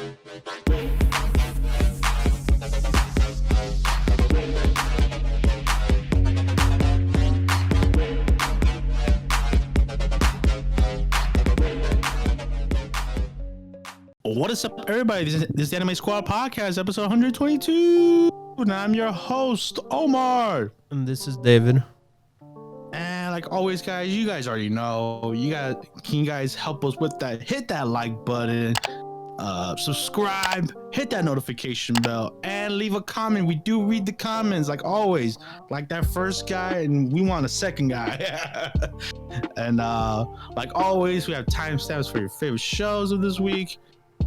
What is up, everybody? This is the Anime Squad Podcast, episode 122. And I'm your host, Omar. And this is David. And like always, guys, you guys already know. Can you guys help us with that? Hit that like button, subscribe, hit that notification bell, and leave a comment. We do read the comments, like always. Like that first guy, and we want a second guy. And like always, we have timestamps for your favorite shows of this week.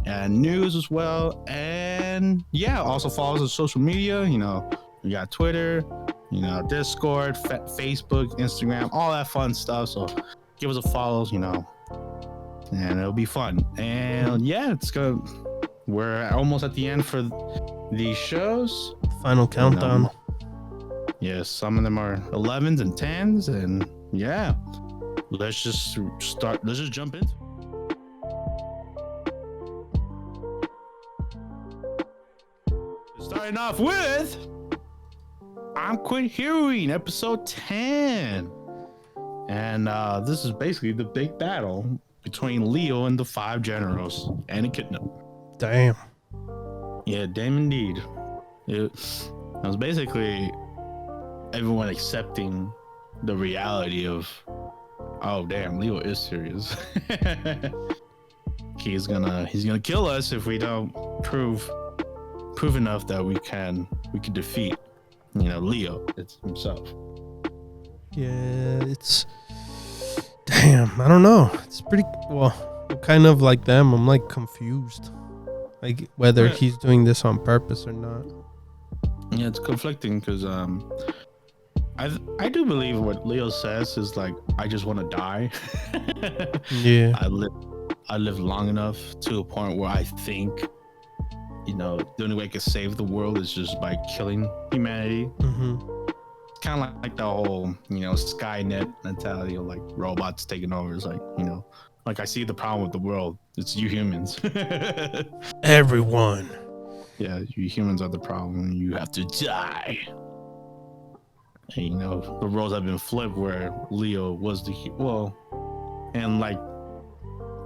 And news as well. And yeah, also follow us on social media. You know, we got Twitter, you know, Discord, Facebook, Instagram, all that fun stuff. So give us a follow, you know, and it'll be fun. And yeah, we're almost at the end for these shows. Final countdown. Yes, some of them are 11s and 10s. And yeah, let's just jump into it. Starting off with I'm Quit Hearing, episode 10. And this is basically the big battle between Leo and the 5 generals and Echina. Damn. Yeah, damn indeed. It was basically everyone accepting the reality of, oh damn, Leo is serious. He's gonna kill us if we don't prove enough that we can defeat, you know, Leo himself. Yeah, it's damn. I don't know. It's pretty well. Kind of like them. I'm like confused, like whether he's doing this on purpose or not. Yeah, it's conflicting because I do believe what Leo says is like, I just want to die. Yeah. I live long enough to a point where I think, you know, the only way I can save the world is just by killing humanity. Mm-hmm. Kind of like the whole, you know, Skynet mentality of like robots taking over. It's like, you know, like I see the problem with the world. It's you humans. Everyone. Yeah, you humans are the problem. You have to die. And, you know, the roles have been flipped where Leo was and like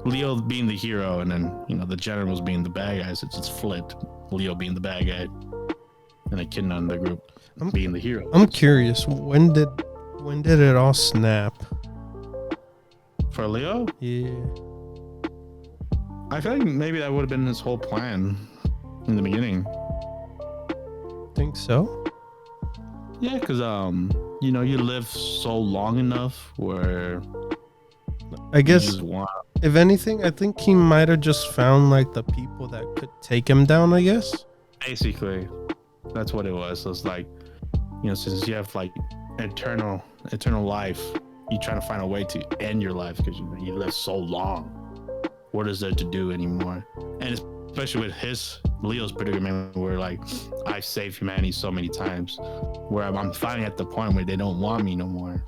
Leo being the hero, and then, you know, the generals being the bad guys. It's just flipped. Leo being the bad guy, and Echina in the group being the hero. I'm curious. When did it all snap? For Leo? Yeah. I feel like maybe that would have been his whole plan in the beginning. Think so? Yeah, because you know, you live so long enough where I guess you just want. If anything, I think he might have just found like the people that could take him down, I guess. Basically, that's what it was. So it's like, you know, since you have like eternal life, you trying to find a way to end your life because, you know, you live so long. What is there to do anymore? And especially with Leo's predicament, where like I've saved humanity so many times, where I'm finally at the point where they don't want me no more.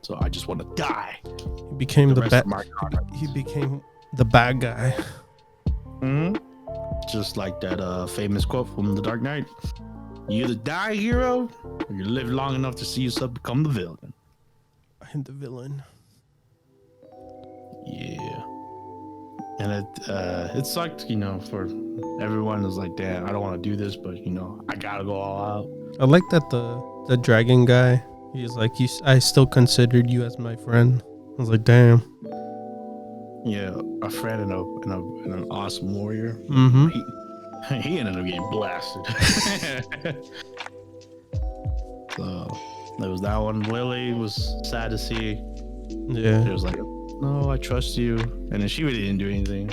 So I just want to die. He became he became the bad guy. Mm-hmm. Just like that famous quote from The Dark Knight: "You either die, hero, or you live long enough to see yourself become the villain." I'm the villain. Yeah, and it sucked, you know, for everyone. It was like, damn, I don't want to do this, but you know, I gotta go all out. I like that the dragon guy. He's like, I still considered you as my friend. I was like, damn. Yeah, a friend and an awesome warrior. Mm-hmm. He ended up getting blasted. So there was that one. Lily was sad to see. Yeah. She was like, no, I trust you. And then she really didn't do anything.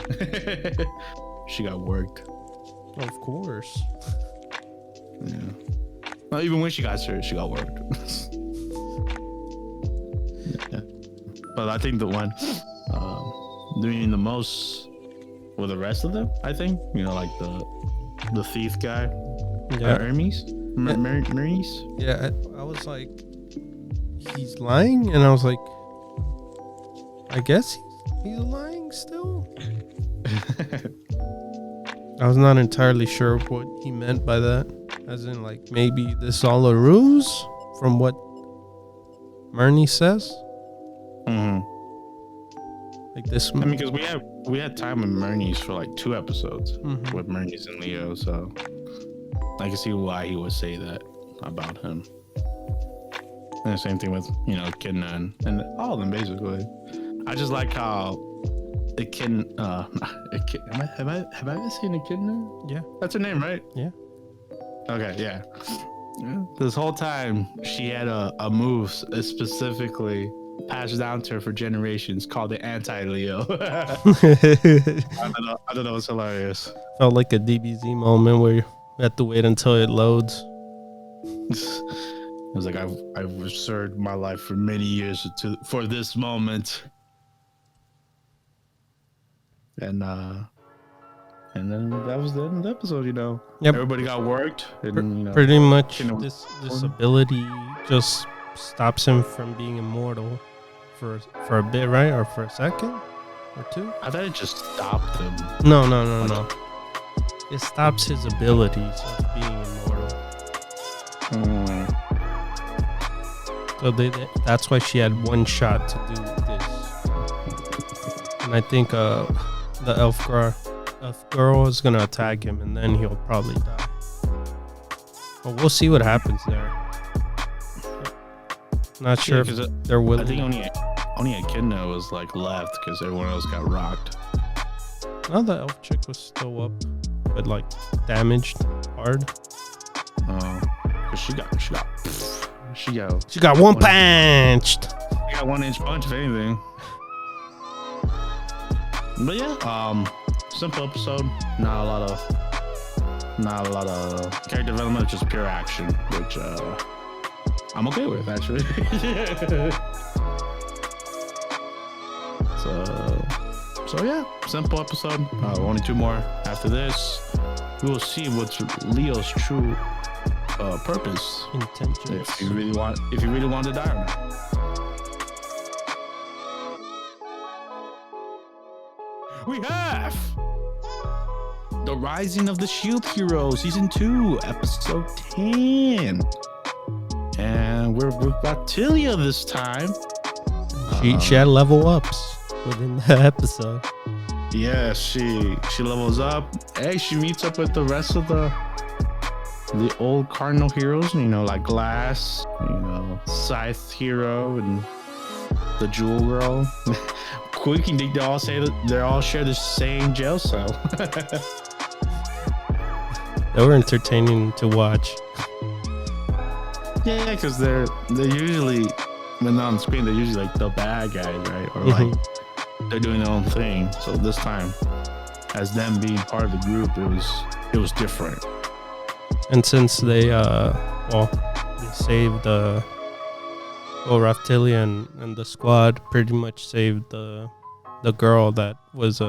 She got worked. Of course. Yeah. Well, even when she got hurt, she got worked. Yeah. But I think the one doing the most with the rest of them, I think, you know, like the thief guy, Hermes. Yeah, I was like, he's lying, and I was like, I guess he's lying still. I was not entirely sure what he meant by that. As in, like, maybe this all a ruse from what Murney says? Mm-hmm. Like this. I mean, because we had time with Murney's for like 2 episodes Mm-hmm. with Murney's and Leo, so I can see why he would say that about him. And the same thing with, Echina and all of them, basically. I just like how Echina, have I ever seen Echina? Yeah. That's her name, right? Yeah. Okay, yeah. This whole time, she had a move specifically passed down to her for generations called the anti-Leo. I don't know, it's hilarious. Felt like a DBZ moment where you have to wait until it loads. It was like I've served my life for many years for this moment, and then that was the end of the episode. Yep. Everybody got worked, and Pretty much, you know, this ability just stops him from being immortal for a bit, right? Or for a second or 2. I thought it just stopped him. No. It stops his abilities of being immortal. So that's why she had one shot to do this. And I think the elf girl is gonna attack him, and then he'll probably die. But we'll see what happens there. Not sure if they're willing. I think only Echina was like left because everyone else got rocked. No, the elf chick was still up, but like damaged hard. Oh, cause she got one punched. She got 1-inch punch, if anything. But yeah, simple episode. Not a lot of character development, just pure action, which I'm okay with, actually. So yeah, simple episode. Only 2 more after this. We will see what's Leo's true purpose, intentions. if you really want to die or not. We have The Rising of the Shield Hero, Season 2, Episode 10. And we're with Raphtalia this time. She had level ups within the episode. Yeah, she levels up. Hey, she meets up with the rest of the old Cardinal heroes, like Glass, Scythe Hero, and the Jewel Girl. Quick, you think they all say that they all share the same jail cell? They were entertaining to watch. Yeah, because they're usually, when they're on screen, they're usually like the bad guys, right? Or like they're doing their own thing. So this time, as them being part of the group, it was different. And since they saved Raphtalia and the squad pretty much saved the girl that was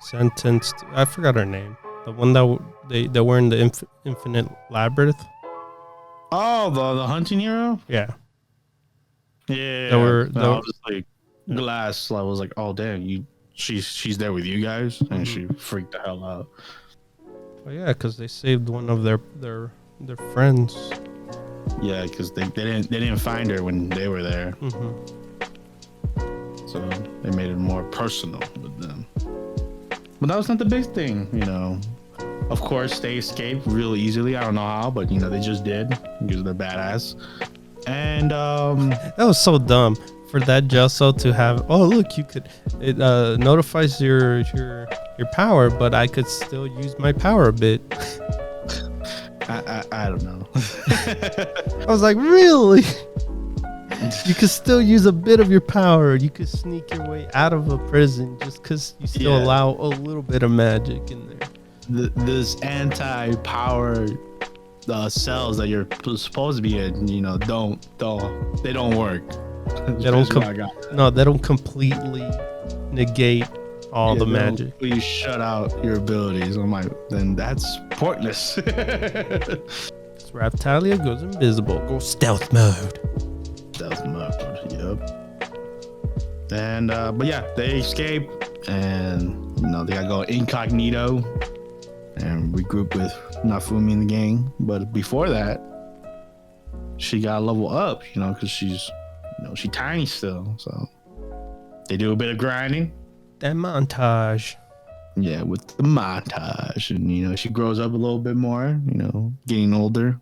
sentenced. I forgot her name. The one that they were in the infinite labyrinth. Oh, the hunting hero. Yeah. Yeah. There were like Glass. I was like, oh damn, she's there with you guys, and she freaked the hell out. Oh yeah, because they saved one of their friends. Yeah, because they didn't find her when they were there. So they made it more personal with them. But that was not the big thing, Of course, they escaped real easily. I don't know how, but they just did because they're badass. And that was so dumb for that Gelso to have. Oh look, it notifies your power, but I could still use my power a bit. I don't know. I was like, really? You could still use a bit of your power. You could sneak your way out of a prison just because you still allow a little bit of magic in there. This anti-power cells that you're supposed to be in, they don't work. They don't completely negate all the magic. Please shut out your abilities. I'm like, then that's pointless. Raphtalia goes invisible. Go stealth mode. Yep. And but yeah, they escape, and they gotta go incognito and regroup with Nafumi and the gang. But before that, she got to level up, because she's tiny still. So they do a bit of grinding. That montage. Yeah, with the montage. And, she grows up a little bit more, getting older.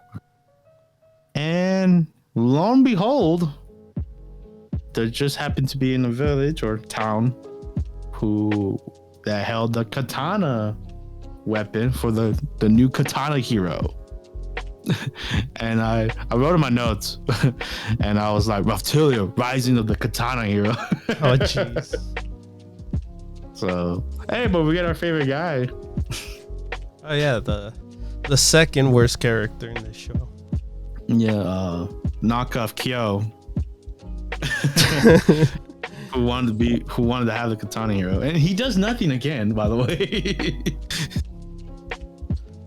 And lo and behold, there just happened to be in a village or town that held the katana weapon for the new katana hero. And I wrote in my notes and I was like, Raphtalia, rising of the katana hero. Oh, jeez. So, hey, but we get our favorite guy. Oh, yeah, the second worst character in this show. Yeah, knockoff Kyo. who wanted to have the katana hero. And he does nothing again, by the way.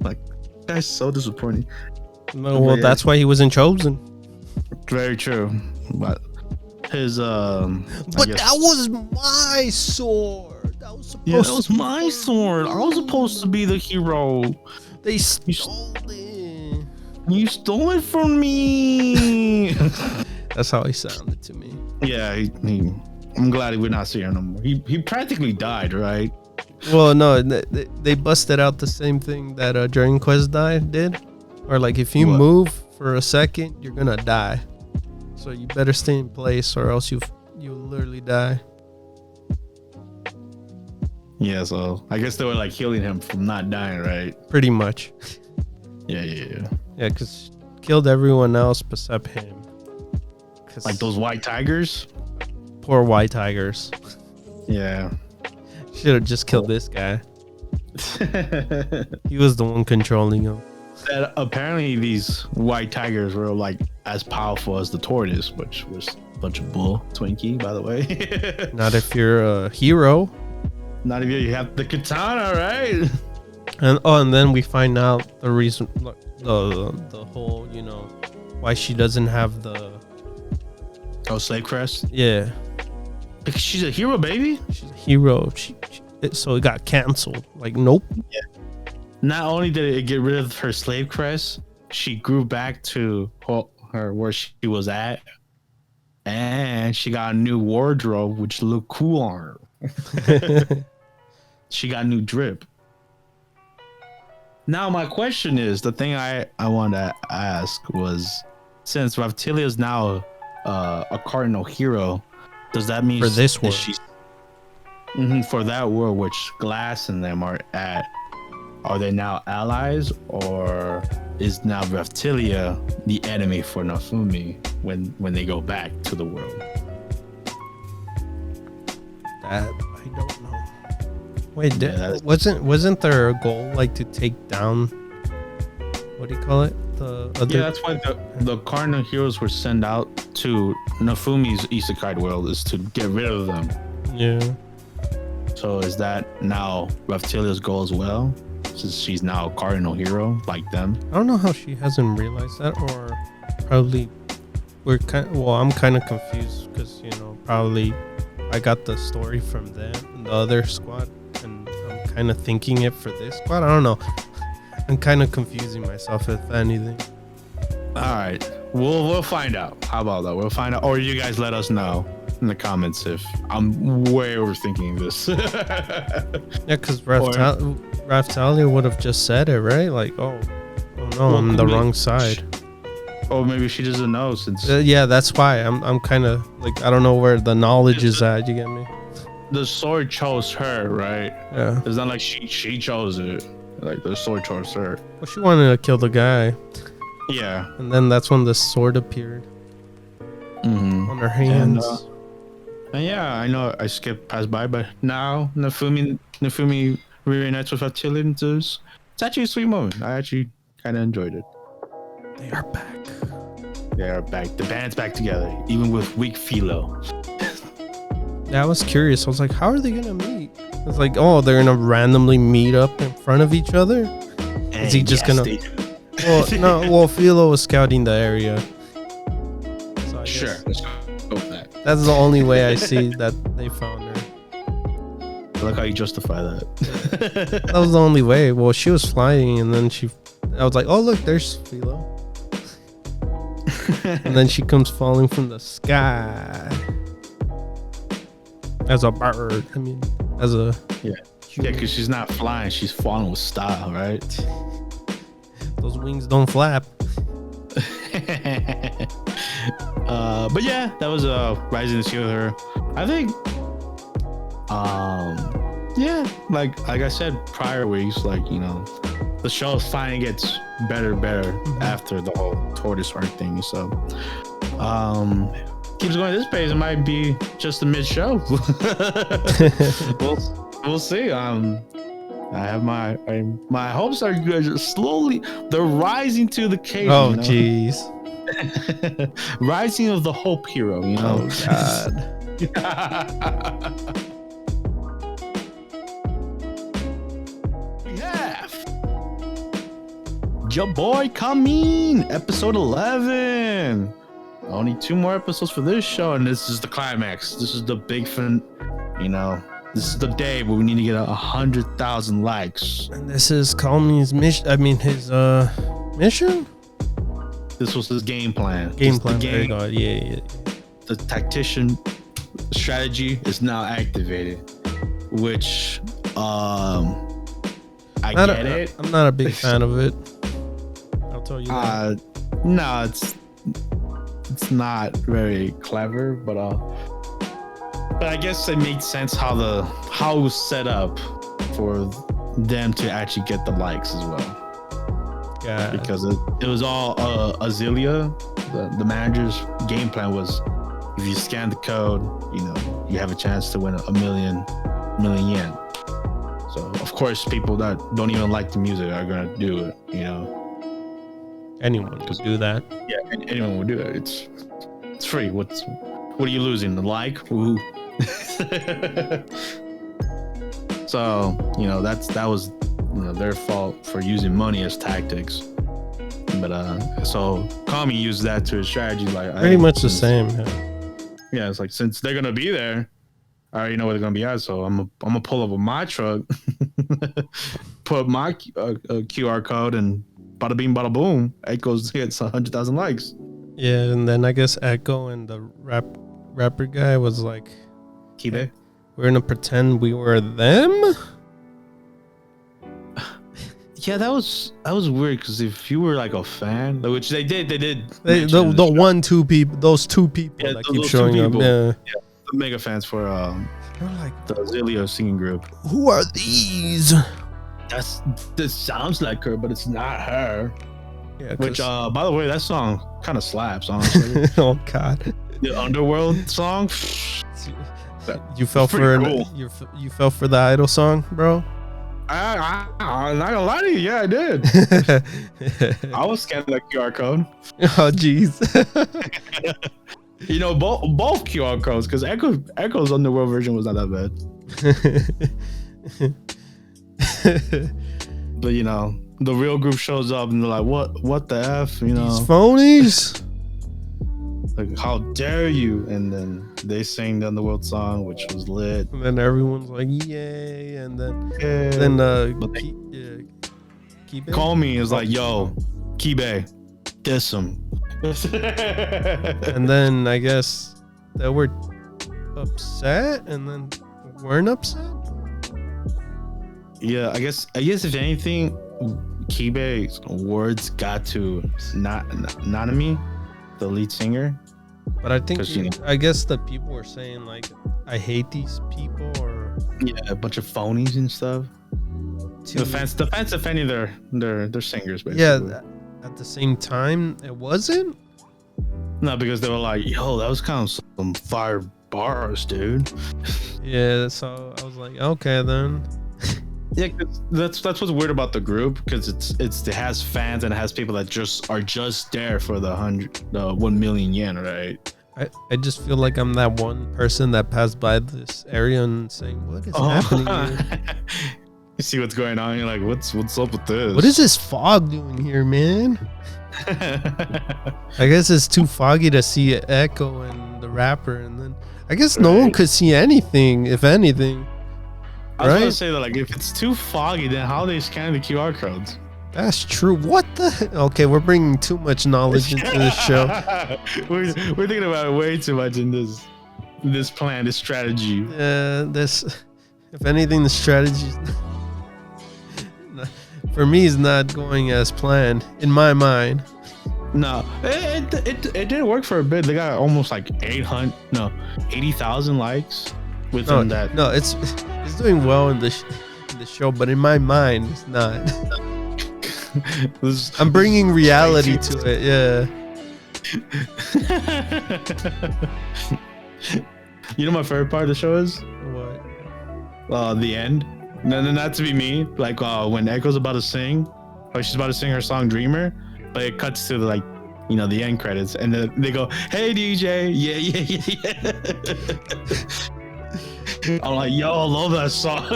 Like, that's so disappointing. No, well, that's why he wasn't chosen. Very true. But his But that was my sword. That was supposed that was my sword. I was supposed to be the hero. They stole it. You stole it from me. That's how he sounded to me. Yeah, I'm glad we're not seeing him no more. He practically died, right? Well, no, they busted out the same thing that Dragon Quest did. Or like if you move for a second, you're gonna die. So you better stay in place or else you'll literally die. Yeah, so I guess they were like healing him from not dying, right? Pretty much. Yeah. Yeah, because killed everyone else except him. Like those white tigers? Poor white tigers. Yeah. Should have just killed this guy. He was the one controlling him. That apparently these white tigers were like as powerful as the tortoise, which was a bunch of bull. Twinkie, by the way. Not if you're a hero. Not if you have the katana, right? And then we find out the reason, the whole, why she doesn't have the slave crest. Yeah, because she's a hero, baby. She's a hero. So it got canceled. Like, nope. Yeah. Not only did it get rid of her slave crest, she grew back to her where she was at, and she got a new wardrobe, which looked cool on her. She got new drip. Now my question is, the thing I wanted to ask was, since Raphtalia is now a cardinal hero, does that mean for this world? For that world, which Glass and them are at, are they now allies, or is now Raphtalia the enemy for Nafumi when they go back to the world? That I don't know. Wait, Yeah, wasn't there a goal like to take down? What do you call it? The other. Yeah, that's why the cardinal heroes were sent out to Nafumi's isekai world, is to get rid of them. Yeah. So is that now Raphtalia's goal as well? Since she's now a cardinal hero like them. I don't know how she hasn't realized that, or probably I'm kind of confused because probably I got the story from them and the other squad, and I'm kind of thinking it for this squad. I don't know. I'm kind of confusing myself, if anything. All right, we'll find out. How about that? We'll find out, or you guys let us know in the comments if I'm way overthinking this. Yeah, because Raphtalia would have just said it, right? Like, oh no, I'm on the wrong side. Or maybe she doesn't know, since yeah, that's why I'm kind of like, I don't know where the knowledge is at. You get me? The sword chose her, right? Yeah. It's not like she chose it. Like the sword chose her. Well, she wanted to kill the guy. Yeah. And then that's when the sword appeared on her hands. And yeah, I know I skipped past by, but now Nafumi reunites with Raphtalia. It's actually a sweet moment. I actually kind of enjoyed it. They are back. They are back. The band's back together, even with weak Philo. Yeah, I was curious. I was like, how are they gonna meet? It's like, oh, they're gonna randomly meet up in front of each other. Is he just gonna? Well, no. Well, Philo was scouting the area. So I sure, guess let's go with that. that's the only way I see that they found her. I like how you justify that. That was the only way. Well, she was flying, and then I was like, oh look, there's Philo. And then she comes falling from the sky as a bird. I mean, as a yeah, because she's not flying; she's falling with style, right? Those wings don't flap. But yeah, that was Rising to See with her. I think, yeah, like I said prior weeks, like the show finally gets better after the whole tortoise arc thing. So, keeps going at this pace, it might be just a mid show. we'll see. I have my hopes are good. Slowly, they're rising to the occasion. Oh, jeez. Rising of the hope hero, Oh, God. We have Ya Boy Kongming, episode 11. Only 2 more episodes for this show, and this is the climax. This is the big fin. This is the day where we need to get 100,000 likes. And this is Comy's mission. I mean, his mission. This was his game plan. Game plan. The game, there you go. Yeah. The tactician strategy is now activated, which I get it. I'm not a big fan of it. I'll tell you that. No, it's not very clever, but I guess it made sense how it was set up for them to actually get the likes as well. Yeah, because it was all Azealia. The manager's game plan was, if you scan the code, you have a chance to win a million yen. So of course, people that don't even like the music are gonna do it. Anyone would do that. Yeah, anyone would do it. It's free. What are you losing? The like? Ooh. So that was their fault for using money as tactics. But so Komi used that to his strategy, like pretty much the same. Yeah, it's like, since they're gonna be there, I already know where they're gonna be at, so I'm gonna pull up with my truck, put my QR code, and bada bing, bada boom, Echoes gets 100,000 likes. Yeah, and then I guess Echo and the rapper guy was like, Kibe, we're gonna pretend we were them. Yeah, that was weird, because if you were like a fan, which they did those two people that keep showing up. Yeah, the mega fans for like the Azealia singing group. Who are these? This sounds like her, but it's not her. Yeah, which by the way, that song kind of slaps, honestly. Oh God, the Underworld song. You fell for cool. You fell for the Idol song, bro. I'm not gonna lie to you. Yeah, I did. I was scanning that QR code. Oh, jeez. Both QR codes, because Echo's Underworld version was not that bad. But the real group shows up and they're like, what the F? These phonies. Like, how dare you? And then they sing the Underworld song, which was lit. And then everyone's like, yay. And then Kibe? Komi is like, yo, Kibe, diss him. And then I guess they were upset and then weren't upset. Yeah, I guess if anything, Kibe's words got to Nanami, the lead singer. But I think I guess the people were saying like, I hate these people, or a bunch of phonies and stuff. The fans defending their singers, basically. Yeah, at the same time, it wasn't. No, because they were like, yo, that was kind of some fire bars, dude. Yeah, so I was like, okay then. Yeah, that's what's weird about the group, because it has fans and it has people that are just there for the 1 million yen, right? I just feel like I'm that one person that passed by this area and saying, what is happening here? You see what's going on, you're like, what's up with this? What is this fog doing here, man? I guess it's too foggy to see Echo and the rapper, and then I guess no one could see anything, if anything. I was Right? going to say that, like, if it's too foggy, then how they scan the QR codes? That's true. What the? Okay, we're bringing too much knowledge into the show. we're thinking about it way too much in this plan, this strategy. If anything, the strategy for me is not going as planned in my mind. No, it didn't work for a bit. They got almost like 80,000 likes within that. No, it's doing well in the show, but in my mind, it's not. I'm bringing reality to it. Yeah. You know, my favorite part of the show is What? the end. No, not to be me. Like when Echo's about to sing, or she's about to sing her song "Dreamer," but it cuts to the the end credits, and then they go, "Hey DJ, yeah." I'm like, yo, I love that song.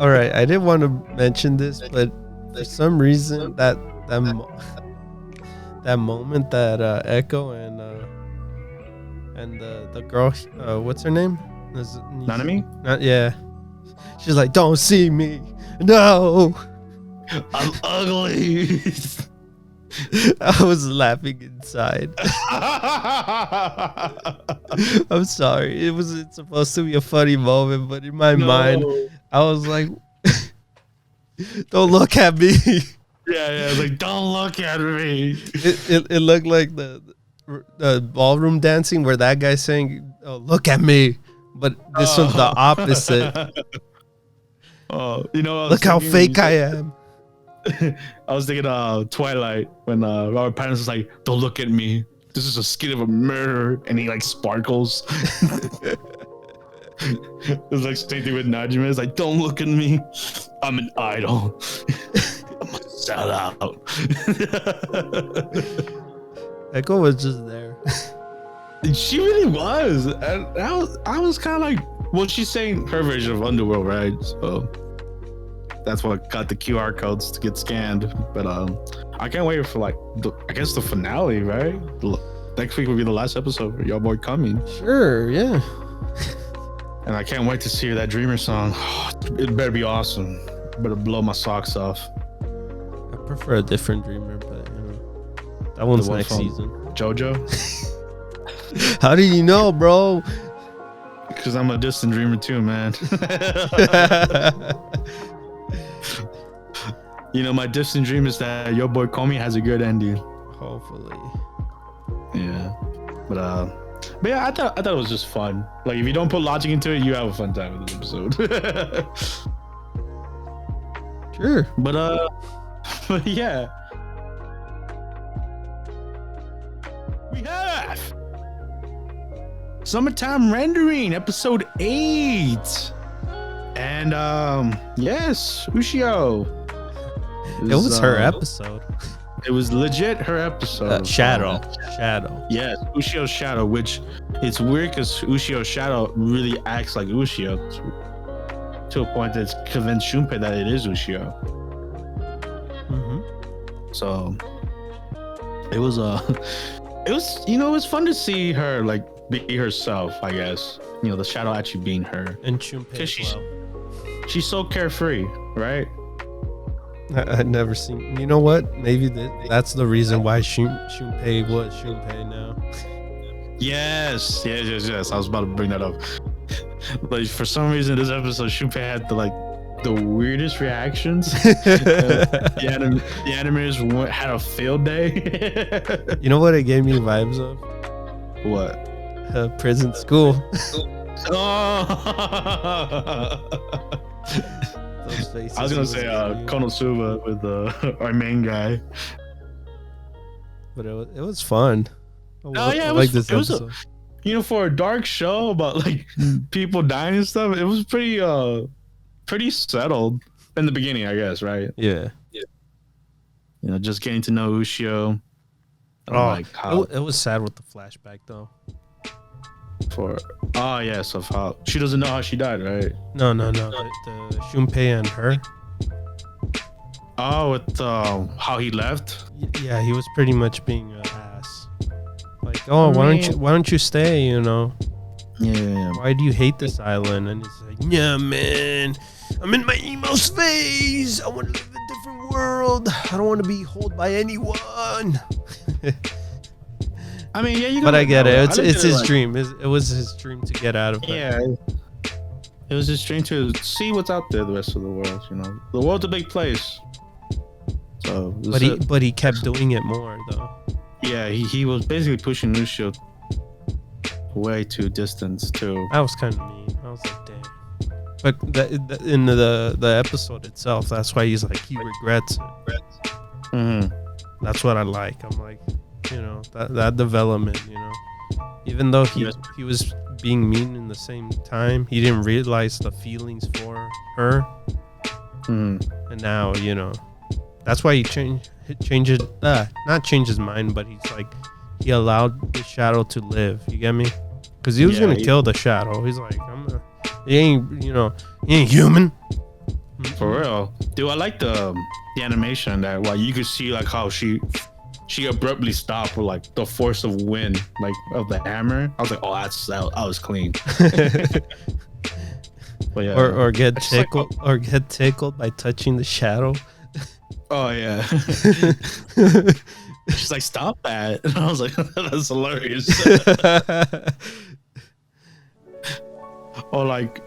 All right, I didn't want to mention this, but for some reason that moment that Echo and the girl, what's her name? Nanami? Yeah. She's like, don't see me. No. I'm ugly. I was laughing inside. I'm sorry. It wasn't supposed to be a funny moment, but in my mind, I was like, don't look at me. Yeah, it's like, don't look at me. It looked like the ballroom dancing where that guy's saying, oh, look at me. But this one's the opposite. Look how fake I am. I was thinking Twilight when Robert Pattinson was like, don't look at me. This is a skin of a murderer. And he like sparkles. It was like same thing with Najima. It's like, don't look at me. I'm an idol. I'm a sellout. Echo was just there. She really was. And I was kind of like, well, she's saying her version of Underworld, right? So that's what got the QR codes to get scanned. But I can't wait for I guess the finale, right? Next week will be the last episode for Ya Boy Kongming. Sure, yeah. And I can't wait to see that Dreamer song. It better be awesome. Better blow my socks off. I prefer a different Dreamer, but that one's next season. JoJo? How do you know, bro? Because I'm a distant dreamer too, man. My distant dream is that your boy Komi has a good ending. Hopefully. Yeah. But yeah, I thought it was just fun. Like, if you don't put logic into it, you have a fun time with this episode. Sure. But yeah. We have Summertime Rendering, episode 8. And yes, Ushio. It was her episode. It was legit her episode. Shadow. Yes, Ushio's shadow, which it's weird because Ushio's shadow really acts like Ushio to a point that it's convinced Shunpei that it is Ushio. Mm-hmm. So it was it was fun to see her like be herself, I guess. The shadow actually being her. And Shunpei as well. She's so carefree, right? I'd never seen. You know what? Maybe that's the reason why Shunpei was Shunpei now. Yes. I was about to bring that up. Like, for some reason, this episode, Shunpei had the weirdest reactions. The animators had a field day. You know what it gave me vibes of? What? Prison school. Oh. Those faces. I was gonna say Konosuba with our main guy. But it was fun. Yeah, it was for a dark show about like people dying and stuff. It was pretty settled in the beginning, I guess, right? Yeah. Just getting to know Ushio. It was sad with the flashback though. Yes, of how she doesn't know how she died, right? No. The Shunpei and her. Oh, with how he left. Yeah, he was pretty much being an ass. Like, why don't you stay? Yeah, Yeah. Why do you hate this island? And he's like, yeah, man, I'm in my emo phase. I want to live in a different world. I don't want to be held by anyone. I mean, yeah, but I get it. It's his dream. It was his dream to get out of it. Yeah. It was his dream to see what's out there, the rest of the world. You know, the world's a big place. So, but he kept doing it more though. Yeah, he was basically pushing Yuusha way too distance too. That was kind of mean. I was like, damn. But in the episode itself, that's why he's like he regrets it. Mm-hmm. That's what I like. I'm like, you know, that development. You know, even though he was being mean in the same time, he didn't realize the feelings for her. Mm-hmm. And now, you know, that's why he not change his mind, but he's like, he allowed the shadow to live. You get me? Because he was gonna kill the shadow. He's like, he ain't human. For real, dude. I like the animation that while you could see like how she abruptly stopped with like the force of wind, like of the hammer. I was like, oh, that was clean. But yeah, or get tickled get tickled by touching the shadow. Oh yeah. She's like, stop that. And I was like, that's hilarious. Or like,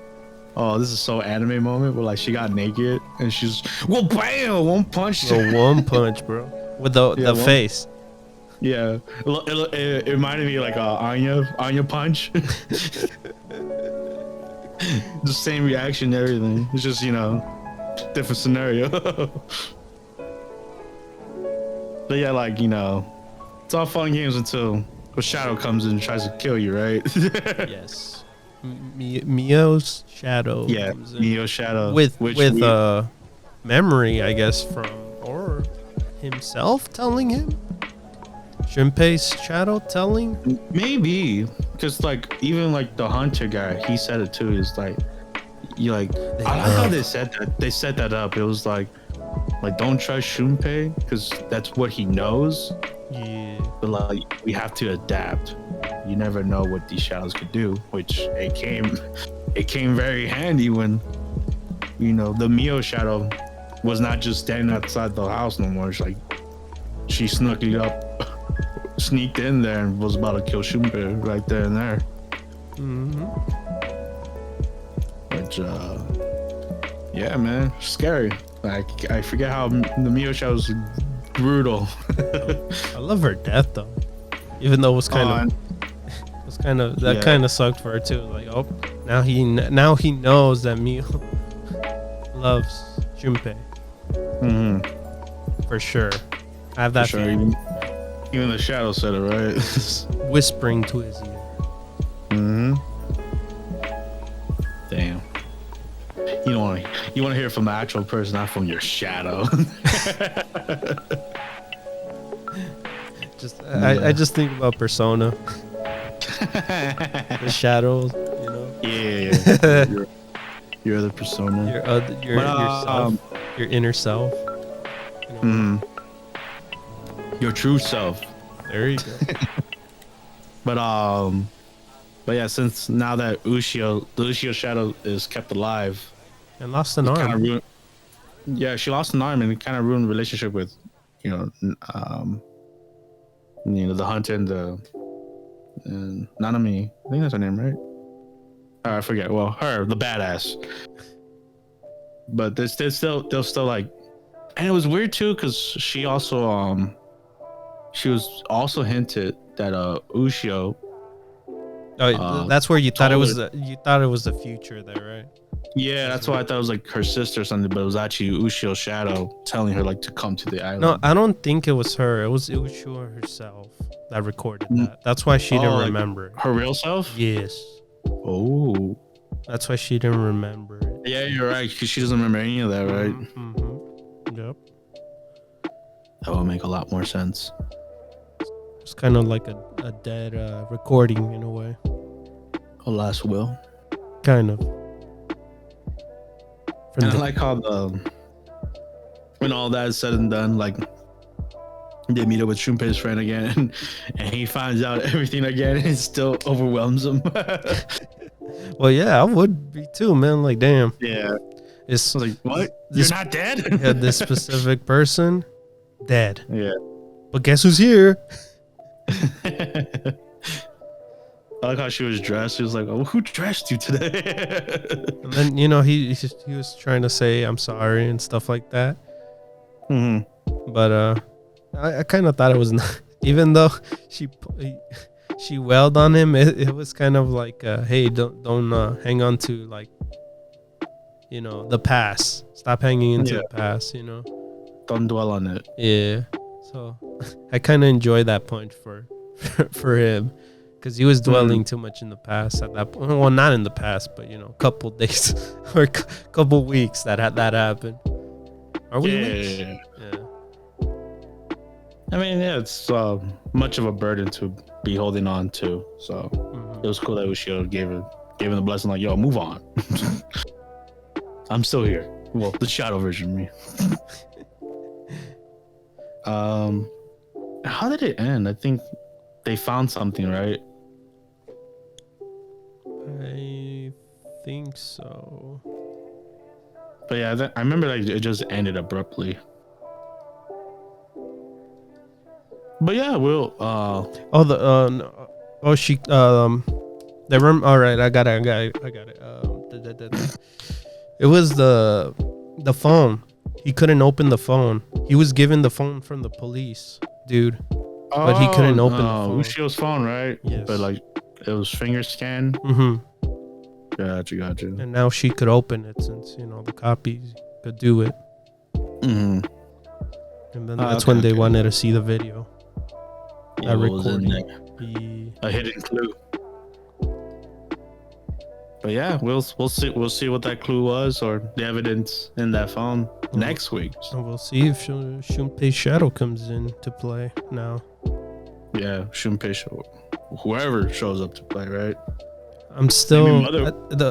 oh, this is so anime moment where like she got naked and she's, well, bam, one punch. One punch, bro, with the face. Yeah, it reminded me of like Anya punch. The same reaction, everything. It's just, you know, different scenario. But yeah, like, you know, it's all fun games until a shadow comes in and tries to kill you, right? Yes. Mio's shadow. Yeah, comes in Mio's shadow. With memory, I guess, from or himself telling him. Junpei's shadow telling? Maybe, because like even like the hunter guy, he said it too. He's like, you like, I like how they said that. They set that up. It was like don't trust Junpei because that's what he knows. Yeah. But like we have to adapt. You never know what these shadows could do, which it came very handy when, you know, the Mio shadow was not just standing outside the house no more. It's like she sneaked in there and was about to kill Junpei right there and there. Mm-hmm. Which, yeah, man, scary. Like I forget how the Mio shadow was brutal. I love her death though, even though it was kind of sucked for her too. Like, oh, now he knows that Mio loves Junpei. Mm-hmm. For sure. I have that feeling. Even the shadow said it, right? Whispering to his ear. Mm-hmm. Damn. You want to hear it from the actual person, not from your shadow. I just think about Persona. The shadows, you know. Yeah. Your other persona. Yourself. Your inner self. You know? Your true self. There you go. But yeah, since now that the Ushio shadow is kept alive and lost an arm. She lost an arm and it kind of ruined the relationship with, you know, the hunter and Nanami. I think that's her name, right? I forget. Well, her, the badass. But they're still like, and it was weird too because she also she was also hinted that Ushio. Oh, that's where you thought it was. You thought it was the future there, right? Yeah, that's why I thought it was like her sister or something, but it was actually Ushio's shadow telling her like to come to the island. No, I don't think it was her. It was Ushio herself that recorded that. That's why she didn't remember it. Her real self? Yes. Oh. That's why she didn't remember it. Yeah, you're right, because she doesn't remember any of that, right? Mm-hmm. Yep. That would make a lot more sense. It's kind of like a dead recording in a way. A last will? Kind of. And I like how when all that is said and done, like they meet up with Junpei's friend again, and he finds out everything again, and it still overwhelms him. Well, yeah, I would be too, man. Like, damn. Yeah. It's I was like, what? This- You're not dead? yeah, this specific person dead. Yeah. But guess who's here? I like how she was dressed. She was like, "Oh, who dressed you today?" And then he was trying to say I'm sorry and stuff like that. But I kind of thought it was not, even though she wailed on him. It was kind of like, hey, don't hang on to like the past. Stop hanging into the past. Don't dwell on it. Yeah. So I kind of enjoy that point for him. Because he was dwelling too much in the past at that point. Well, not in the past, but couple days or couple weeks that happened. Are we weeks? Yeah. I mean, yeah, it's much of a burden to be holding on to. So it was cool that Ushio gave him the blessing, like, yo, move on. I'm still here. Well, the shadow version of me. How did it end? I think they found something, right? I think so. But yeah, I remember like it just ended abruptly. But yeah, we'll she the room. All right, I got it. It was the phone. He couldn't open the phone. He was given the phone from the police, dude. But he couldn't open the phone. Ushio's phone, right? Yes. But like it was finger scan. Gotcha. And now she could open it since the copies could do it. And then that's when they wanted to see the video. Yeah, that what was in recording. there? A hidden clue. But yeah, we'll see what that clue was or the evidence in that phone next week. And we'll see if Shunpei's shadow comes in to play now. Yeah, Shunpei whoever shows up to play, right? I'm still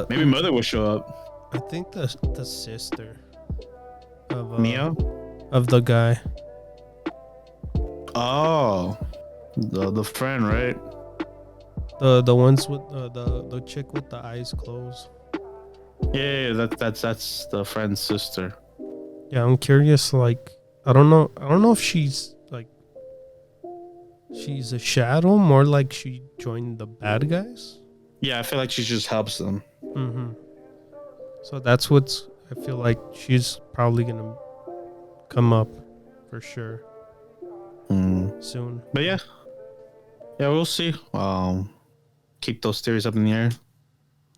maybe Mother will show up. I think the sister of Mia of the guy. Oh, the friend, right? The ones with the chick with the eyes closed. Yeah, that's the friend's sister. Yeah, I'm curious. Like, I don't know if she's a shadow, more like she joined the bad guys. Yeah, I feel like she just helps them. So that's I feel like she's probably gonna come up for sure soon. But yeah, we'll see. Keep those theories up in the air.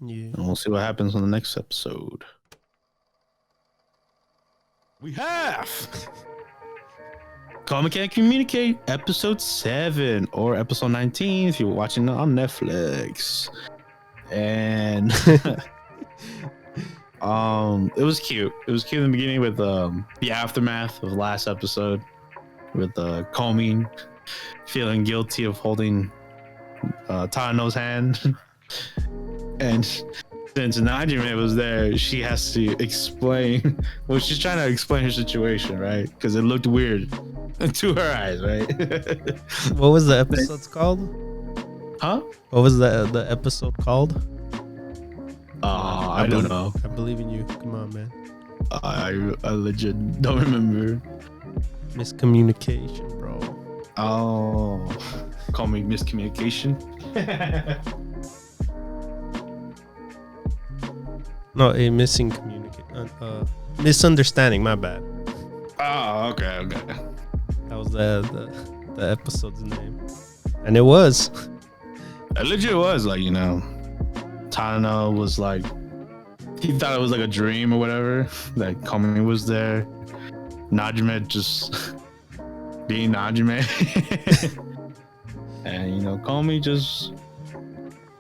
Yeah, and we'll see what happens on the next episode. We have Komi Can't Communicate, episode 7 or episode 19 if you're watching it on Netflix. And it was cute. It was cute in the beginning with the aftermath of the last episode with Komi feeling guilty of holding Tano's hand. And since Najime was there, she has to explain. Well, she's trying to explain her situation, right? Because it looked weird to her eyes, right? What was the episode called? Huh? What was the episode called? I don't know. I believe in you. Come on, man. I legit don't remember. Miscommunication, bro. Oh, call me miscommunication. No, a missing misunderstanding. My bad. Oh, okay. That was the episode's name, and it was. It legit was like Tano was like he thought it was like a dream or whatever that Komi was there. Najime just being Najime, and Komi just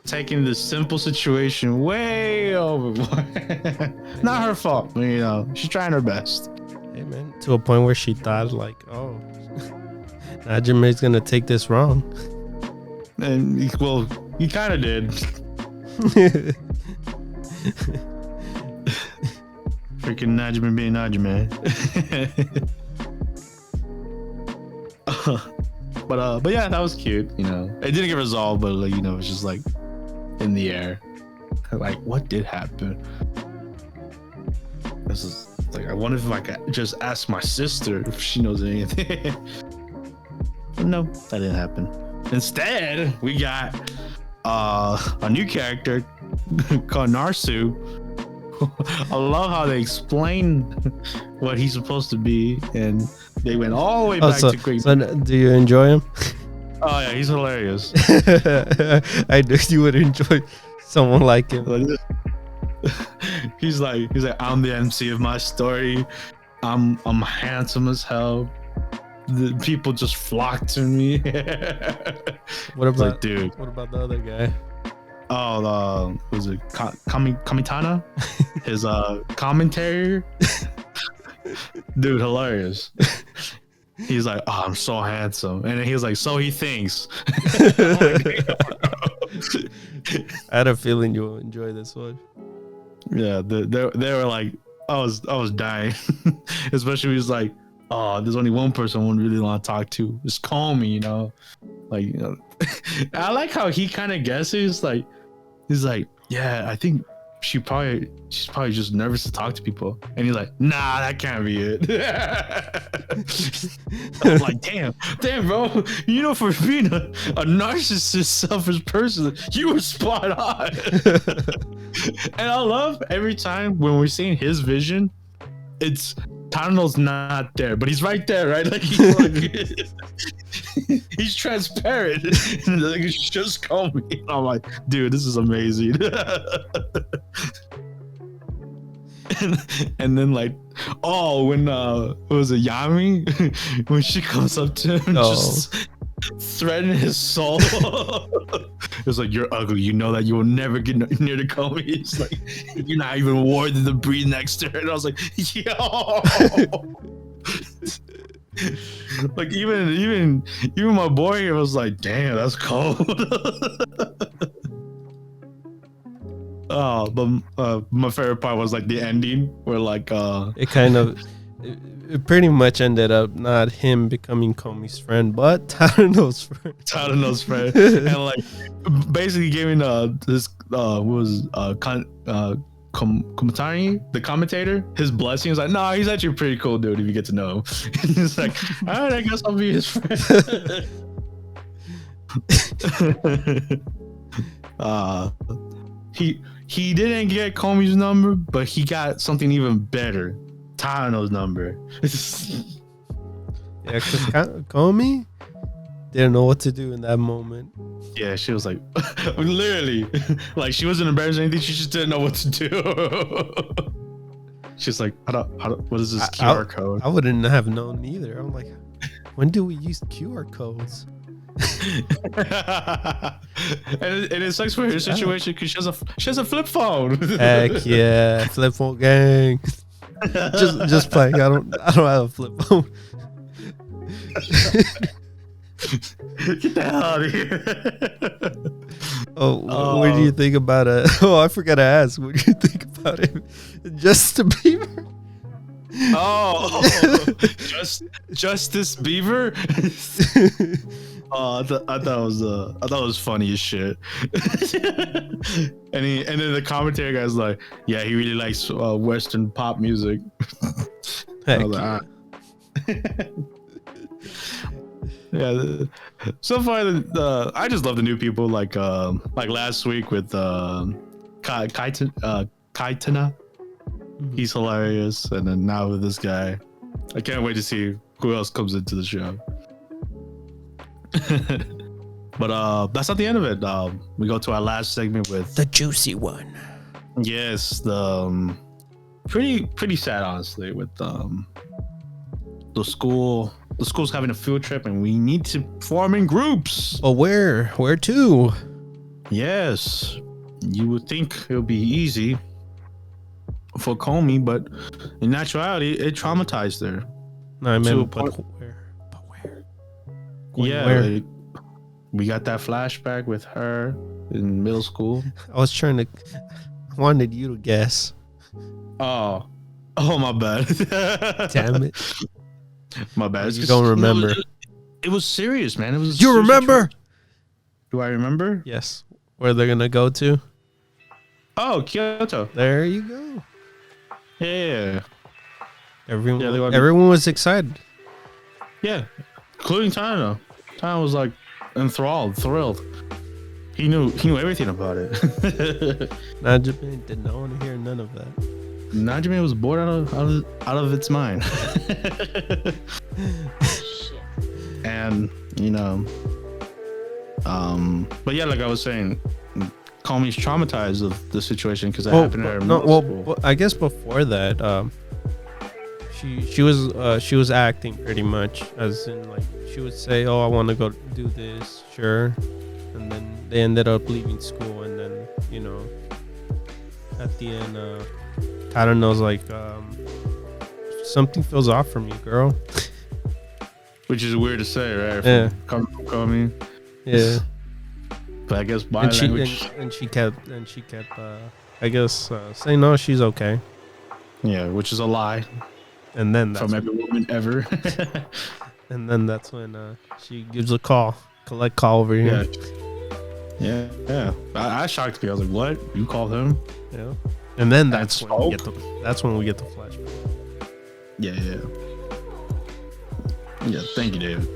taking this simple situation way overboard. Not her fault, but, she's trying her best. Hey man, to a point where she thought like, oh, Najime's gonna take this wrong. And well, he kind of did. Freaking Najime being Najime. But yeah, that was cute. It didn't get resolved, but it's just like in the air. Like, what did happen? This is like, I wonder if I could just ask my sister if she knows anything. But no, that didn't happen. Instead, we got a new character called Narsu. I love how they explain what he's supposed to be, and they went all the way back to Great. So do you enjoy him? Oh yeah, he's hilarious. I knew you would enjoy someone like him. He's like, I'm the MC of my story. I'm handsome as hell. The people just flock to me. What about, like, dude? What about the other guy? Oh, was it Katana? His commentary. Dude, hilarious. He's like, oh, I'm so handsome, and then he was like, so he thinks. I had a feeling you'll enjoy this one. Yeah, they were like, I was dying, especially when he was like, oh, there's only one person I wouldn't really want to talk to. It's Komi, you know, like, you know. I like how he kind of guesses, like, he's like, yeah, I think she's probably just nervous to talk to people, and he's like, nah, that can't be it. I'm like, damn, bro, you know, for being a narcissist, selfish person, you were spot on. And I love every time when we're seeing his vision, it's Tano's not there, but he's right there, right? Like, he's transparent. Like, it's just Komi. I'm like, dude, this is amazing. and then like, oh, when was it Yami? When she comes up to him, just threatening his soul. It was like, you're ugly. You know that you will never get near the Komi. It's like, you're not even worthy to breathe next to her. And I was like, yo. Like, even my boy here was like, damn, that's cold. Oh, but my favorite part was like the ending where like it kind of it pretty much ended up not him becoming Komi's friend, but Tadano's friend. And like basically giving this what was Komitani, the commentator, his blessing. Is like, no, he's actually a pretty cool dude if you get to know him. And he's like, all right, I guess I'll be his friend. He didn't get Komi's number, but he got something even better. Tano's number. Yeah, because Komi didn't know what to do in that moment. Yeah, she was like, literally, like, she wasn't embarrassed or anything. She just didn't know what to do. She's like, what is this QR code? I wouldn't have known either. I'm like, when do we use QR codes? and it sucks for her situation because she has a flip phone. Heck yeah, flip phone gang. just playing. I don't have a flip phone. Get the hell out of here. What do you think about it? Oh, I forgot to ask. What do you think about it? Justin Bieber? Oh, Justice Beaver. I thought it was funny as shit. and then the commentary guy's like, yeah, he really likes Western pop music. Heck like, yeah. So far, I just love the new people. Like last week with Katana. He's hilarious, and then now with this guy, I can't wait to see who else comes into the show. But that's not the end of it. We go to our last segment with the juicy one. Yes, the pretty sad, honestly, with the school. The school's having a field trip, and we need to form in groups. Oh, where to? Yes, you would think it would be easy for Komi, but in actuality, it traumatized her. No, I meant, but where? Yeah, where? Like, we got that flashback with her in middle school. I wanted you to guess. Oh, my bad. Damn it. My bad. You don't remember. It was serious, man. It was. You remember? Do I remember? Yes. Where they're gonna go to? Oh, Kyoto. There you go. Yeah. Everyone was excited. Yeah. Including Tana. Tana was like enthralled, thrilled. He knew everything about it. Najime did not want to hear none of that. Najime was bored out of its mind. And but yeah, like I was saying, Komi's traumatized of the situation because it happened at her school. I guess before that, she was acting pretty much as in like she would say, "Oh, I want to go do this," sure, and then they ended up leaving school, and then at the end, Katana's like, something feels off from you, girl. Which is weird to say, right? Yeah. Coming from Komi. Yeah. But I guess body language. And she kept I guess saying no, she's okay. Yeah, which is a lie. And then from every woman ever. And then that's when she gives a collect call over here. Yeah. I shocked me. I was like, "What? You called him?" Yeah. And then that's when we get the flashback. Yeah. Yeah, thank you, David.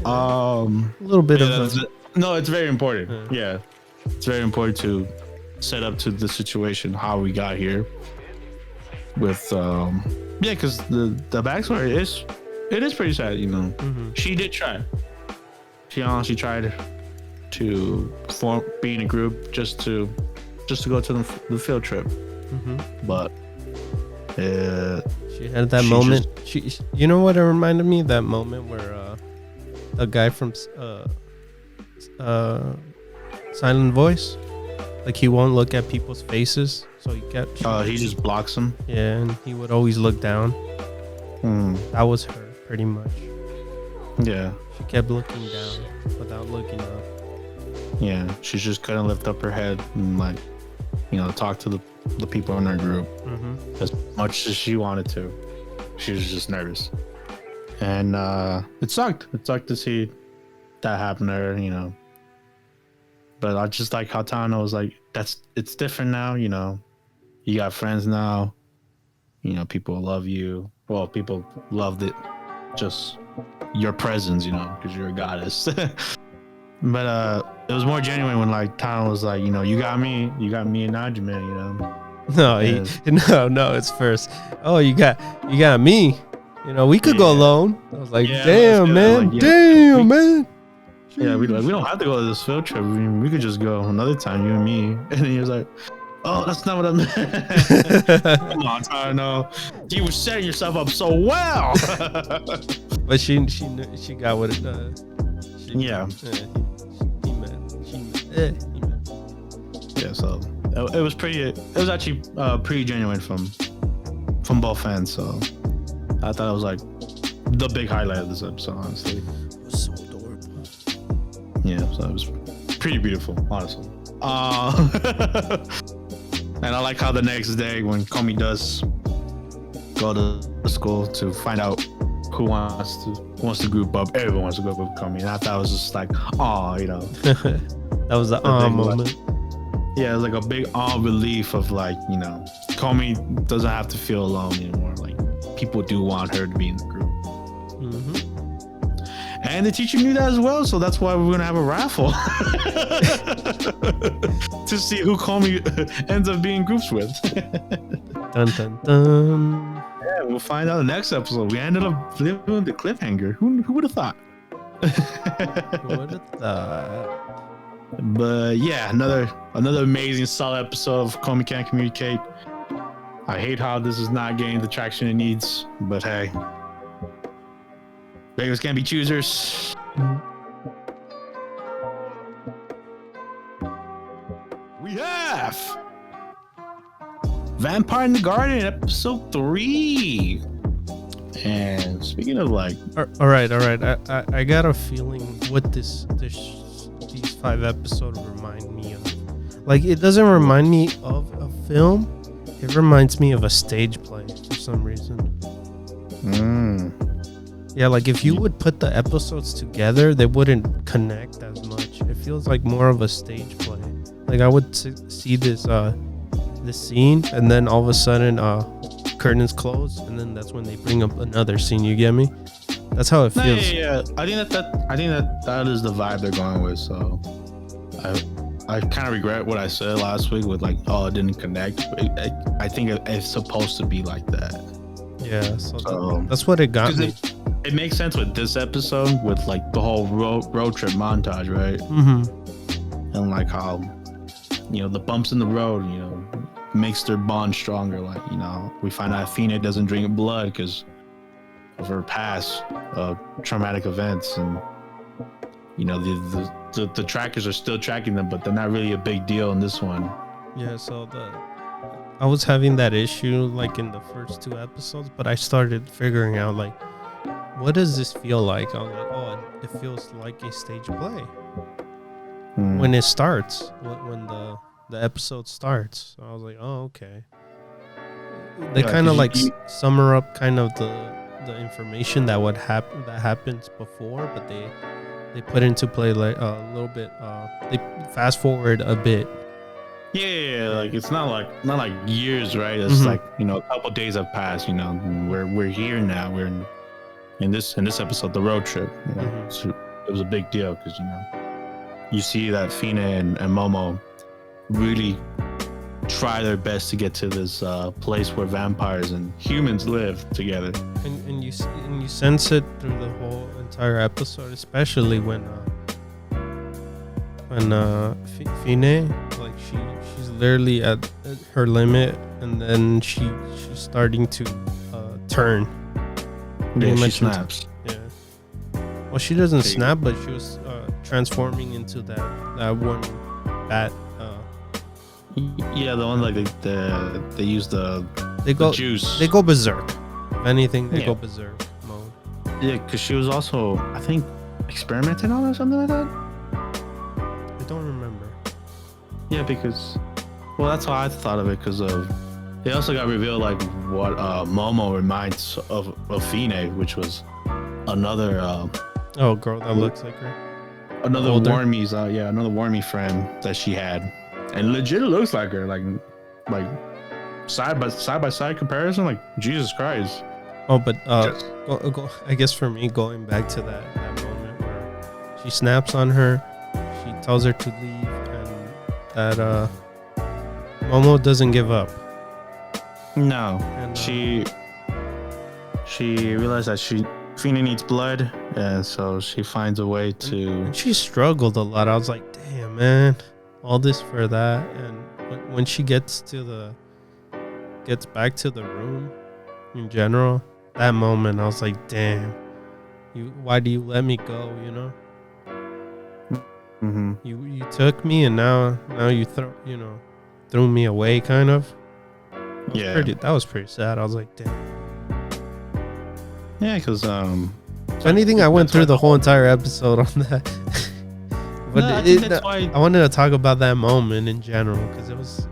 A little bit of no, it's very important. Yeah, it's very important to set up to the situation how we got here. With because the backstory is pretty sad. She did try. She honestly tried to be in a group just to go to the field trip. But she had that moment. You know what it reminded me? That moment where a guy from Silent Voice, like he won't look at people's faces, so he kept. He just blocks them. Yeah, and he would always look down. That was her, pretty much. Yeah. She kept looking down without looking up. Yeah, she just couldn't lift up her head and talk to the people in her group as much as she wanted to. She was just nervous, and it sucked. It sucked to see that happen to her, But I just like how Tana was like, it's different now. You got friends now. People love you. Well, people loved it, just your presence, because you're a goddess. But it was more genuine when like Tana was like, you got me and Najime, No, it's first. Oh, you got me. We could go alone. I was like, damn, man. Like, damn, man. Yeah, we don't have to go to this field trip. We could just go another time, you and me. And then he was like, "Oh, that's not what I meant." Come on, Tana. You were setting yourself up so well. But she got what it does. He meant. Yeah, so it was actually pretty genuine from both fans. So I thought it was like the big highlight of this episode, honestly. It was so adorable. Yeah, so it was pretty beautiful, honestly. And I like how the next day when Komi does go to school to find out who wants to group up, everyone wants to group up with Komi. And I thought it was just like, that was the moment. Yeah, it was like a big relief of like, Komi doesn't have to feel alone anymore. Like people do want her to be in the group. And the teacher knew that as well, so that's why we're gonna have a raffle to see who Komi ends up being groups with. Dun dun dun. Yeah, we'll find out the next episode. We ended up living the cliffhanger. Who would have thought? Who would have thought? But yeah, another amazing solid episode of Komi Can't Communicate. I hate how this is not getting the traction it needs, but hey. Beggars can't be choosers. We have Vampire in the Garden, episode 3. And speaking of like, all right. I got a feeling what these 5 episodes remind me of. Like, it doesn't remind me of a film. It reminds me of a stage play for some reason. Yeah, like if you would put the episodes together, they wouldn't connect as much. It feels like more of a stage play Like I would see this scene, and then all of a sudden curtains close, and then that's when they bring up another scene. You get me? That's how it feels. Yeah. I think that is the vibe they're going with. So I kind of regret what I said last week with like, oh, it didn't connect. I think it's supposed to be like that. Yeah, so that's what it got me. It makes sense with this episode with like the whole road trip montage, right? Mm-hmm. And like how, the bumps in the road, makes their bond stronger. Like, we find out Fine doesn't drink blood because of her past traumatic events, and the trackers are still tracking them, but they're not really a big deal in this one. Yeah, so I was having that issue like in the first 2 episodes, but I started figuring out like, what does this feel like? I was like, oh, it feels like a stage play when it starts, when the episode starts. So I was like, oh, okay. They kind of like summer up kind of the information that happens before, but they put into play like a little bit. They fast forward a bit. Yeah, like it's not like years, right? It's like a couple days have passed. We're here now. We're in this episode, the road trip. So it was a big deal because you see that Fine and Momo really try their best to get to this place where vampires and humans live together. And you sense it through the whole entire episode, especially when Fine, like she's literally at her limit, and then she's starting to turn. Yeah, she snaps. Yeah. Well, she doesn't snap, but she was transforming into that one bat. Yeah, the one like they use the juice. They go berserk. If anything, they go berserk mode. Yeah, because she was also, I think, experimenting on it or something like that. I don't remember. Yeah, because, well, that's how I thought of it. Because they also got revealed like what Momo reminds of Fine, which was another girl that looks like her. Another Wormies, another Wormy friend that she had. And legit looks like her, like side by side comparison, like Jesus Christ. Oh, but I guess for me, going back to that moment where she snaps on her, she tells her to leave, and that Momo doesn't give up. No, and she realized that Fina needs blood, and so she finds a way to. And she struggled a lot. I was like, damn, man. All this for that. And when she gets back to the room in general, that moment I was like, damn, why do you let me go? You took me, and now you threw me away, kind of. That was pretty sad. I was like, damn. Yeah, because if anything, I went through the whole entire episode on that. But I wanted to talk about that moment in general because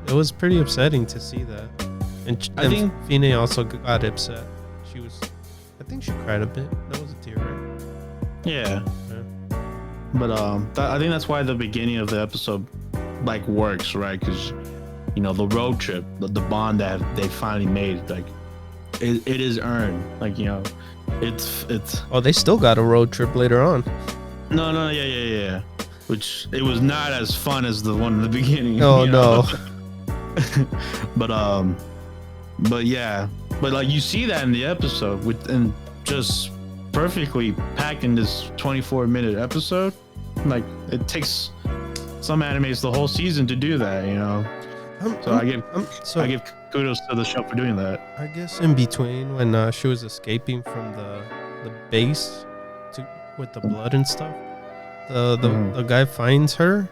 it was pretty upsetting to see that, and I think Fine also got upset. I think she cried a bit. That was a tear, right? Yeah. But I think that's why the beginning of the episode like works, right? Because the road trip, the bond that they finally made, like it is earned. Like it's. Oh, they still got a road trip later on. No, yeah. Which it was not as fun as the one in the beginning. Oh no. But yeah, but like you see that in the episode and just perfectly packed in this 24-minute episode. Like it takes some animes the whole season to do that, I give kudos to the show for doing that. I guess in between when she was escaping from the base with the blood and stuff. The guy finds her,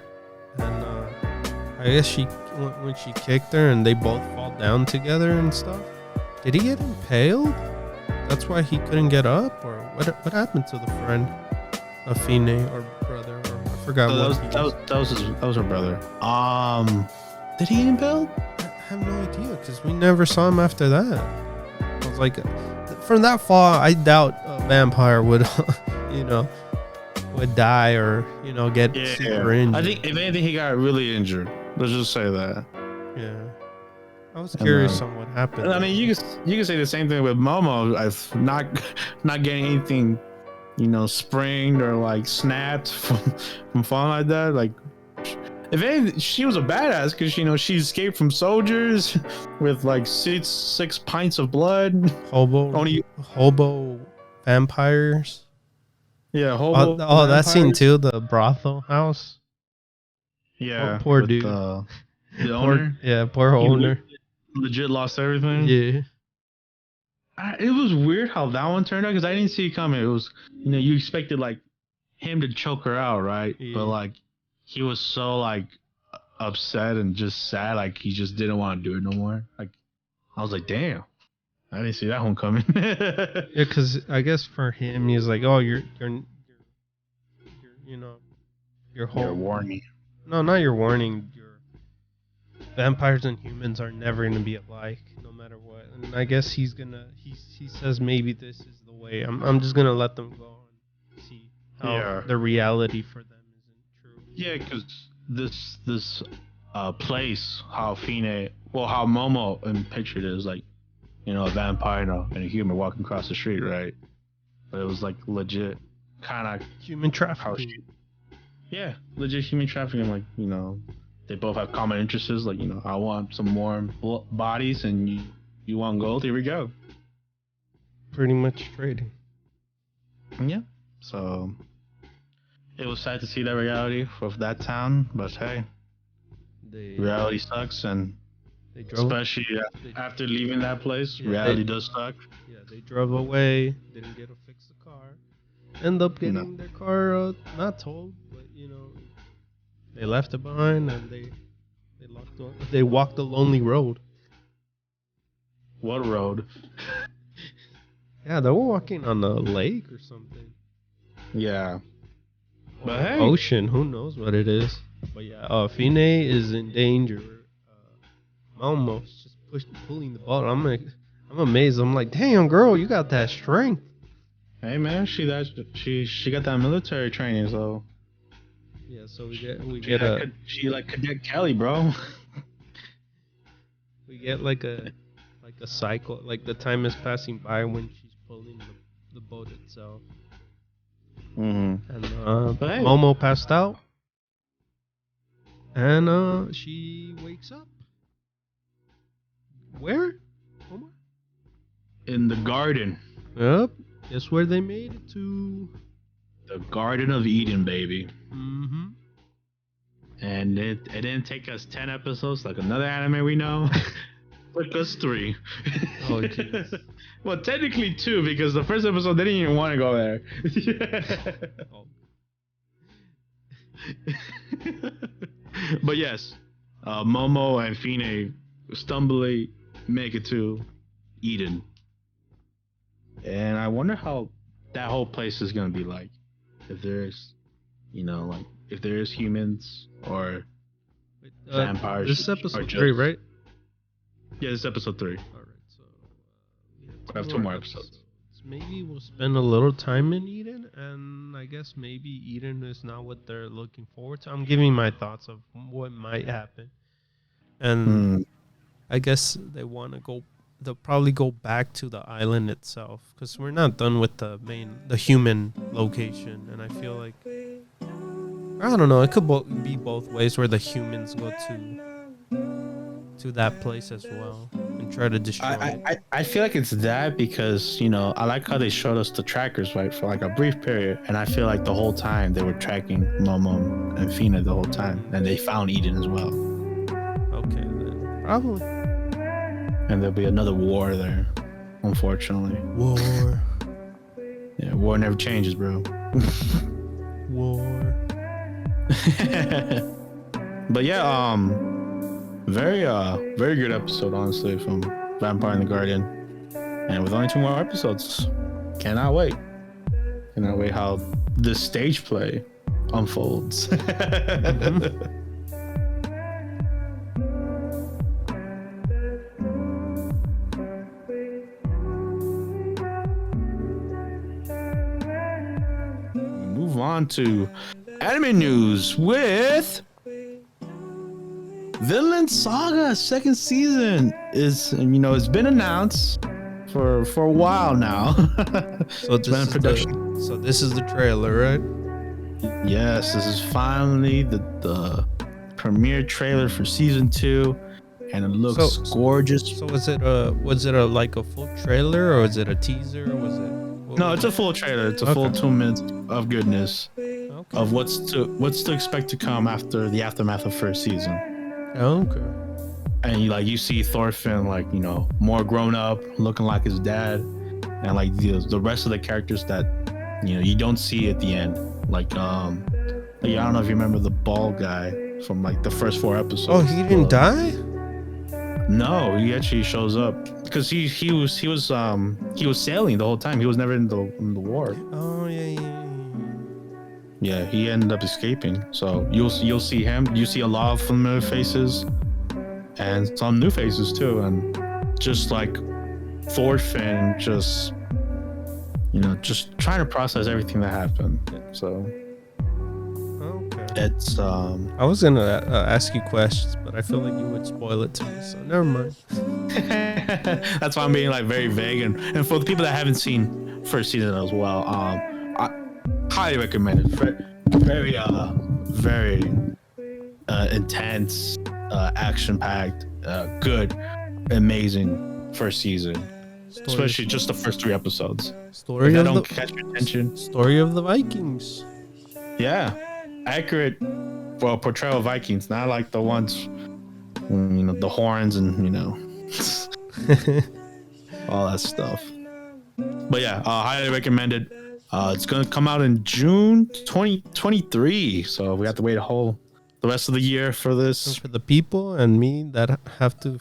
and I guess when she kicked her and they both fall down together and stuff. Did he get impaled? That's why he couldn't get up, or what happened to the friend of Fine or brother? Or I forgot that was her brother. Did he get impaled? I have no idea because we never saw him after that. I was like, from that far, I doubt a vampire would, would die or get super injured. I think if anything he got really injured. Let's just say that. Yeah. I was curious on what happened. I mean, you can say the same thing with Momo. I've not getting anything, springed or like snapped from falling like that. Like, if anything, she was a badass because she escaped from soldiers with like six pints of blood. Hobo vampires. Yeah, hobo. That scene too. The brothel house. Yeah, poor dude. The owner. Poor owner. Legit lost everything. Yeah. It was weird how that one turned out because I didn't see it coming. It was, you expected like him to choke her out, right? Yeah. But like he was so like upset and just sad, like he just didn't want to do it no more. Like I was like, damn, I didn't see that one coming. Yeah, because I guess for him, he's like, oh, you're your whole your warning. No, not your warning. Your vampires and humans are never gonna be alike, no matter what. And I guess he says maybe this is the way. I'm just gonna let them go and see how the reality for them isn't true. Yeah, because this place, how Momo in pictured is like, a vampire and a human walking across the street, right? But it was like legit kind of human trafficking. Yeah, legit human trafficking. Like, they both have common interests. Like, I want some more bodies and you want gold. Here we go. Pretty much trading. Yeah. So it was sad to see that reality of that town, but hey, reality sucks, and especially after leaving that place, reality does suck. Yeah, they drove away, didn't get to fix the car, end up getting their car not towed, but they left it behind and they walked the lonely road. What road? Yeah, they were walking on a lake or something. Yeah. But hey. Ocean, who knows what it is. But yeah, Fine is in danger. Momo's just pulling the ball. I'm amazed. I'm like, damn, girl, you got that strength. Hey man, she got that military training, so. Yeah, so she like Cadet Kelly, bro. We get like a cycle, like the time is passing by when she's pulling the boat itself. Mm-hmm. And Momo passed out, and she wakes up. Where? Momo? In the garden. Yep. Guess where they made it to? The Garden of Eden, baby. Mm-hmm. And it didn't take us 10 episodes like another anime we know. It took us 3. Oh, jeez. Well, technically 2, because the first episode they didn't even want to go there. But yes, Momo and Fine stumbly make it to Eden. And I wonder how that whole place is going to be like. If there's, if there's humans or vampires. This is episode 3, right? Yeah, this is episode 3. Alright, so I have 2 more episodes. Maybe we'll spend a little time in Eden, and I guess maybe Eden is not what they're looking forward to. I'm giving my thoughts of what might happen. And I guess they'll probably go back to the island itself, because we're not done with the human location, and I feel like, I don't know, it could be both ways, where the humans go to that place as well and try to destroy it. I feel like it's that because, I like how they showed us the trackers, right, for like a brief period, and I feel like the whole time they were tracking Momo and Fina the whole time, and they found Eden as well. Okay, then. Probably. And there'll be another war there, unfortunately. War. Yeah, war never changes, bro. War. But yeah, very good episode, honestly, from Vampire in the Guardian. And with only 2 more episodes, cannot wait. Cannot wait how this stage play unfolds. Mm-hmm. On to anime news with Vinland Saga second season is, it's been announced for a while now. So this is the trailer, right? Yes, this is finally the premiere trailer for season 2, and it looks gorgeous. So was it a like a full trailer, or was it a teaser, or was it? No, it's a full trailer. It's a full 2 minutes of goodness of what's to expect to come after the aftermath of first season. Okay. And you see Thorfinn more grown up, looking like his dad, and like the rest of the characters that you don't see at the end. I don't know if you remember the bald guy from like the first 4 episodes. Oh, he didn't die? No, he actually shows up because he was sailing the whole time. He was never in the war. Oh yeah. Yeah, he ended up escaping. So you'll see him. You see a lot of familiar faces and some new faces too, and just like Thorfinn, just trying to process everything that happened. So it's I was gonna ask you questions, but I feel like you would spoil it to me, so never mind. That's why I'm being like very vague, and for the people that haven't seen first season as well, I highly recommend it. Very intense, action packed, good, amazing first season. Especially just the first 3 episodes. Story of don't catch your attention. Story of the Vikings. Yeah, accurate. Well, portrayal of Vikings, not like the ones, the horns and all that stuff. But yeah, highly recommended. It's gonna come out in June 2023, so we have to wait the rest of the year for this. And for the people and me that have to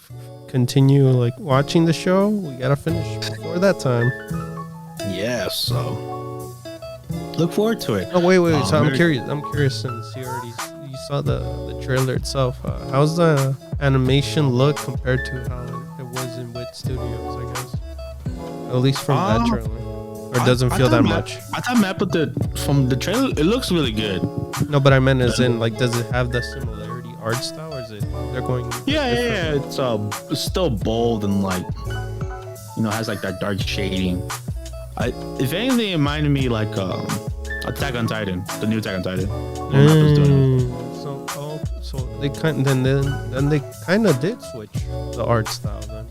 continue watching the show, we gotta finish before that time. Yeah, so look forward to it. Oh wait. So I'm curious since you saw the trailer itself. How's the animation look compared to how it was in Wit Studios? I guess at least from that trailer. Or it doesn't feel that much. I thought MAPPA did from the trailer. It looks really good. No, but I meant as in does it have the similarity art style, or is it they're going? Yeah. It's still bold and has like that dark shading. If anything, it reminded me like Attack on Titan, the new Attack on Titan. So they they kind of did switch the art style then.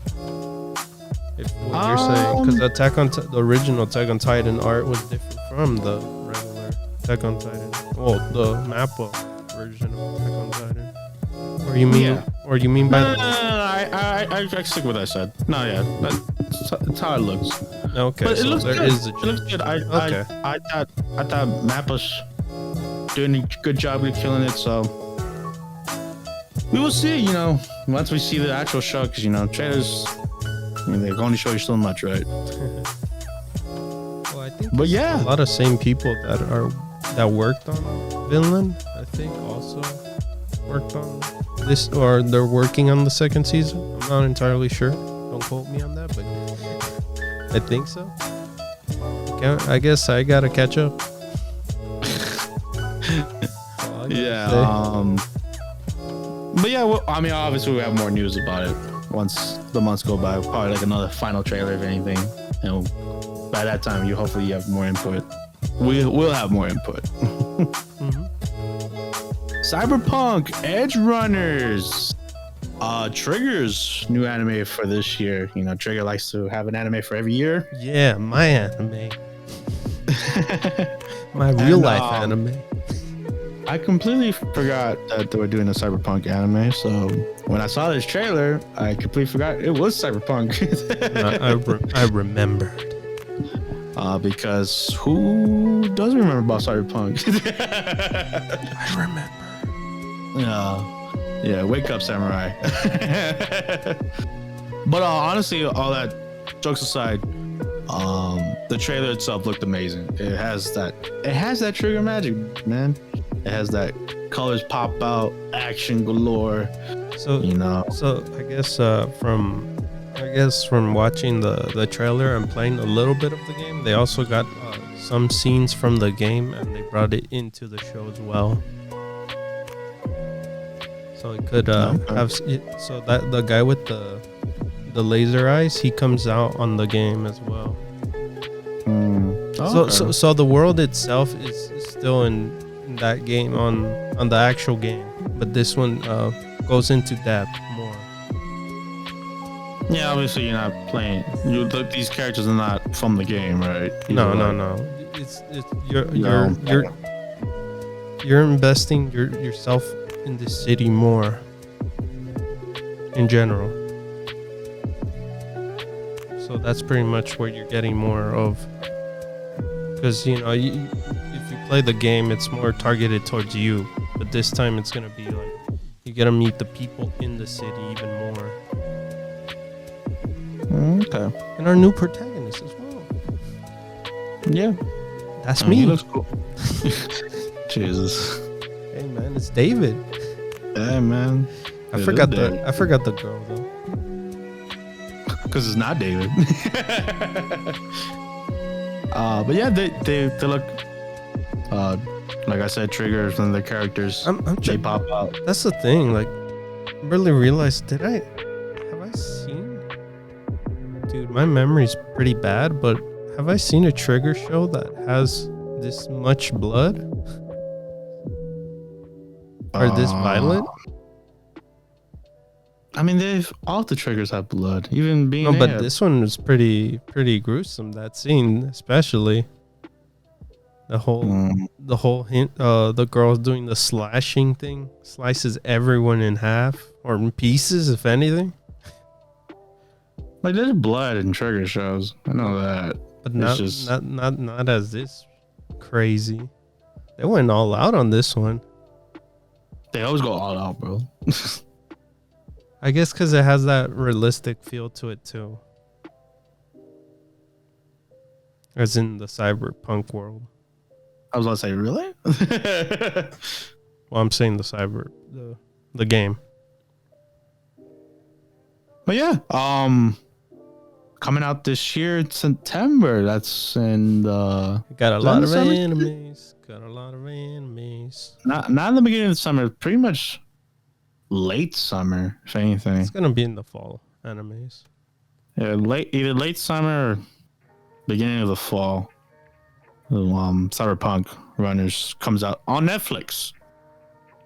If what you're saying, because the original Attack on Titan art was different from the regular Attack on Titan. Well, the MAPPA version of Attack on Titan. Or you mean? Yeah. Or you mean by? No. I stick with what I said. No, yeah, that's how it looks. Okay, but so it looks there good. is a change. It looks good. I thought MAPPA's doing a good job of killing it. So we will see. Once we see the actual show, because trailers. They can only show you so much, right? Well, I think but yeah, a lot of same people that worked on Vinland, I think also worked on this, or they're working on the second season. I'm not entirely sure. Don't quote me on that, but I think so. I guess I gotta catch up. Yeah. But yeah, obviously we have more news about it once the months go by. Probably like another final trailer, if anything. And by that time, hopefully you have more input. We'll have more input. Mm-hmm. Cyberpunk, Edgerunners. Trigger's new anime for this year. Trigger likes to have an anime for every year. Yeah, my anime. My real life anime. I completely forgot that they were doing a Cyberpunk anime. So when I saw this trailer, I completely forgot it was Cyberpunk. I remembered. Because who doesn't remember about Cyberpunk? I remember. Yeah, wake up, samurai. But honestly, all that jokes aside, the trailer itself looked amazing. It has that Trigger magic, man. It has that colors pop out, action galore. So So I guess from watching the trailer and playing a little bit of the game, they also got some scenes from the game and they brought it into the show as well. So it could Okay. have so that the guy with the laser eyes, he comes out on the game as well. So the world itself is still in that game on the actual game, but this one goes into depth more. Yeah, obviously you're not playing. These characters are not from the game, right? No. It's you're investing yourself in the city more in general. So that's pretty much what you're getting more of. Because if you play the game, it's more targeted towards you. But this time it's gonna be like you get to meet the people in the city even more. Okay. And our new protagonist as well. Yeah. That's me. He looks cool. Jesus. Hey man, it's David. Hey man. I forgot the girl though. Because it's not David. But yeah, they look like I said, triggers and the characters they pop out. That's the thing. Like, I really realized, have I seen? Dude, my memory's pretty bad, but have I seen a trigger show that has this much blood? Or this violent? I mean, all the triggers have blood, even being. No, but this one was pretty gruesome. That scene, especially the whole hint. The girl doing the slashing thing, slices everyone in half or in pieces, if anything. Like there's blood in trigger shows. I know that, but not as this crazy. They went all out on this one. They always go all out, bro. I guess because it has that realistic feel to it too, as in the cyberpunk world. I was about to say, really? Well, I'm saying the game. But yeah, coming out this year in September. That's in the. Got a lot of animes. Got a lot of animes. Not in the beginning of the summer. Pretty much late summer, if anything. It's gonna be in the fall animes. Yeah, either late summer or beginning of the fall. Cyberpunk Runners comes out on Netflix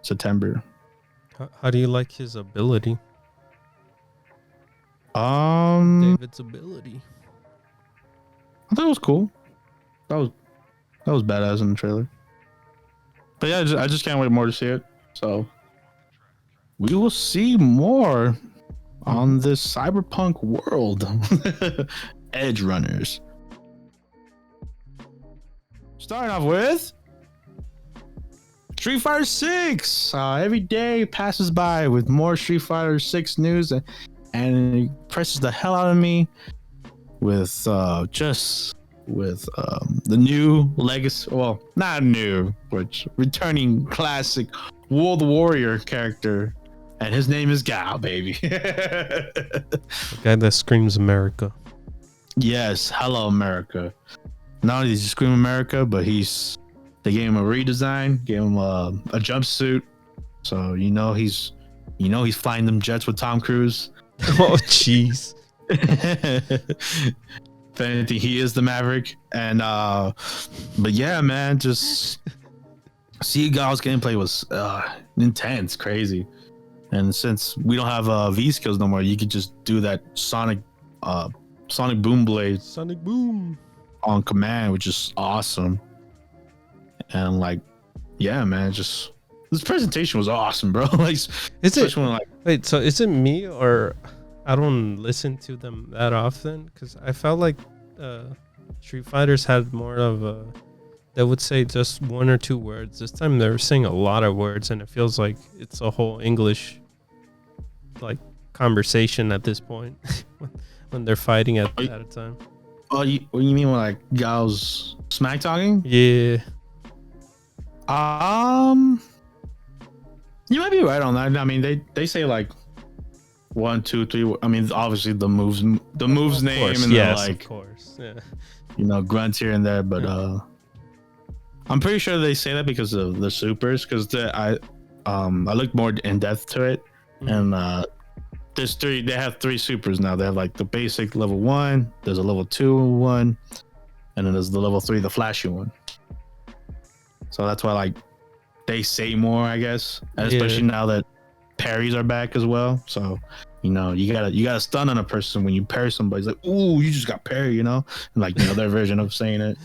September. How do you like his ability? David's ability. I thought it was cool. That was badass in the trailer. But yeah, I just can't wait more to see it. So we will see more on this cyberpunk world. Edgerunners. Starting off with Street Fighter 6. Every day passes by with more Street Fighter 6 news, and it presses the hell out of me with the new legacy. Well, not new, but returning classic World Warrior character, and his name is Guile, baby. The guy that screams America. Yes, hello America. Not only does he scream America, but they gave him a redesign, gave him a jumpsuit, so he's flying them jets with Tom Cruise. Oh jeez. If anything, he is the Maverick. And but yeah, man, just see Guile's gameplay was intense, crazy. And since we don't have V skills no more, you could just do that sonic boom blade. Sonic boom. On command, which is awesome. And like, yeah, man, just this presentation was awesome, bro. Like, wait, so is it me or I don't listen to them that often? Because I felt like Street Fighters had more of they would say just one or two words. This time they're saying a lot of words, and it feels like it's a whole English like conversation at this point when they're fighting at a time. Oh, you mean when like Guile's smack talking? Yeah. You might be right on that. I mean, they say like 1, 2, 3. I mean, obviously the moves name, and yes, like, of course, yeah. Grunts here and there, but I'm pretty sure they say that because of the supers. Because I looked more in depth to it, and there's three. They have three supers now. They have like the basic level 1. There's a level 2 one, and then there's the level 3, the flashy one. So that's why like they say more, I guess, and especially now that parries are back as well. So you know you gotta stun on a person when you parry somebody. It's like, ooh, you just got parry, you know, and like their version of saying it.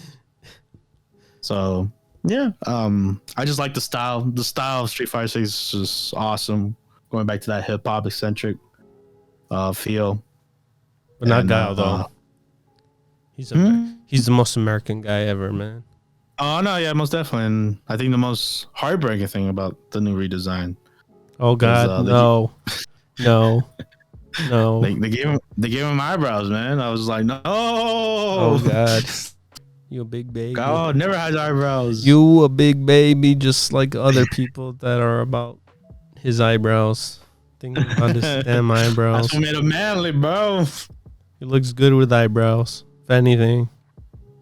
So yeah, I just like the style. The style of Street Fighter 6 is just awesome. Going back to that hip hop eccentric feel. But not Guile though. He's the most American guy ever, man. Oh no, yeah, most definitely. And I think the most heartbreaking thing about the new redesign. Oh God, no. They gave him eyebrows, man. I was like, no. Oh God. You a big baby. God never had eyebrows. You a big baby, just like other people that are about his eyebrows. Thinking about his damn eyebrows. That's what made him manly, bro. He looks good with eyebrows, if anything.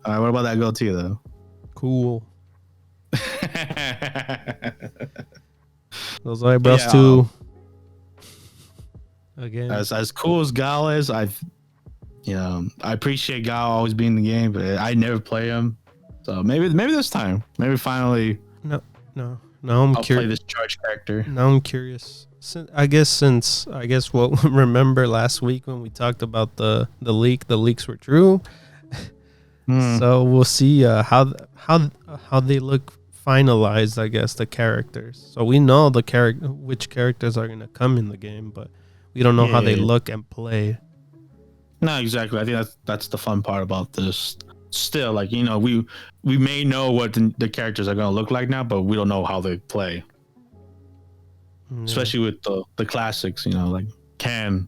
All right, what about that goatee, though? Cool. Those eyebrows, too. Again. As cool as Guile is, I appreciate Guile always being in the game, but I never play him. So maybe this time, maybe finally. No. I'm curious. Play this charge character. Now I'm curious. I guess what remember last week when we talked about the leak. The leaks were true. So we'll see how they look finalized. I guess the characters. So we know which characters are gonna come in the game, but we don't know how they look and play. No, exactly. I think that's the fun part about this. Still, like, we may know what the characters are gonna look like now, but we don't know how they play. Yeah. Especially with the classics, like Ken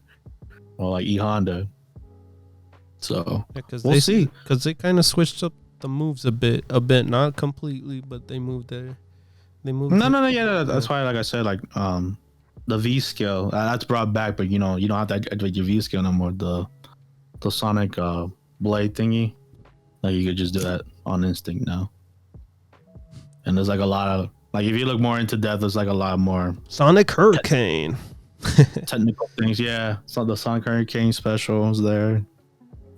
or like E Honda. So we'll see. Because they kind of switched up the moves a bit, not completely, but they moved there. No. That's why, like I said, like the V skill that's brought back, but you don't have to activate your V skill no more. The Sonic blade thingy, like you could just do that on instinct now. And there's like a lot of if you look more into depth, there's like a lot more Sonic Hurricane technical things. Yeah, so the Sonic Hurricane specials there.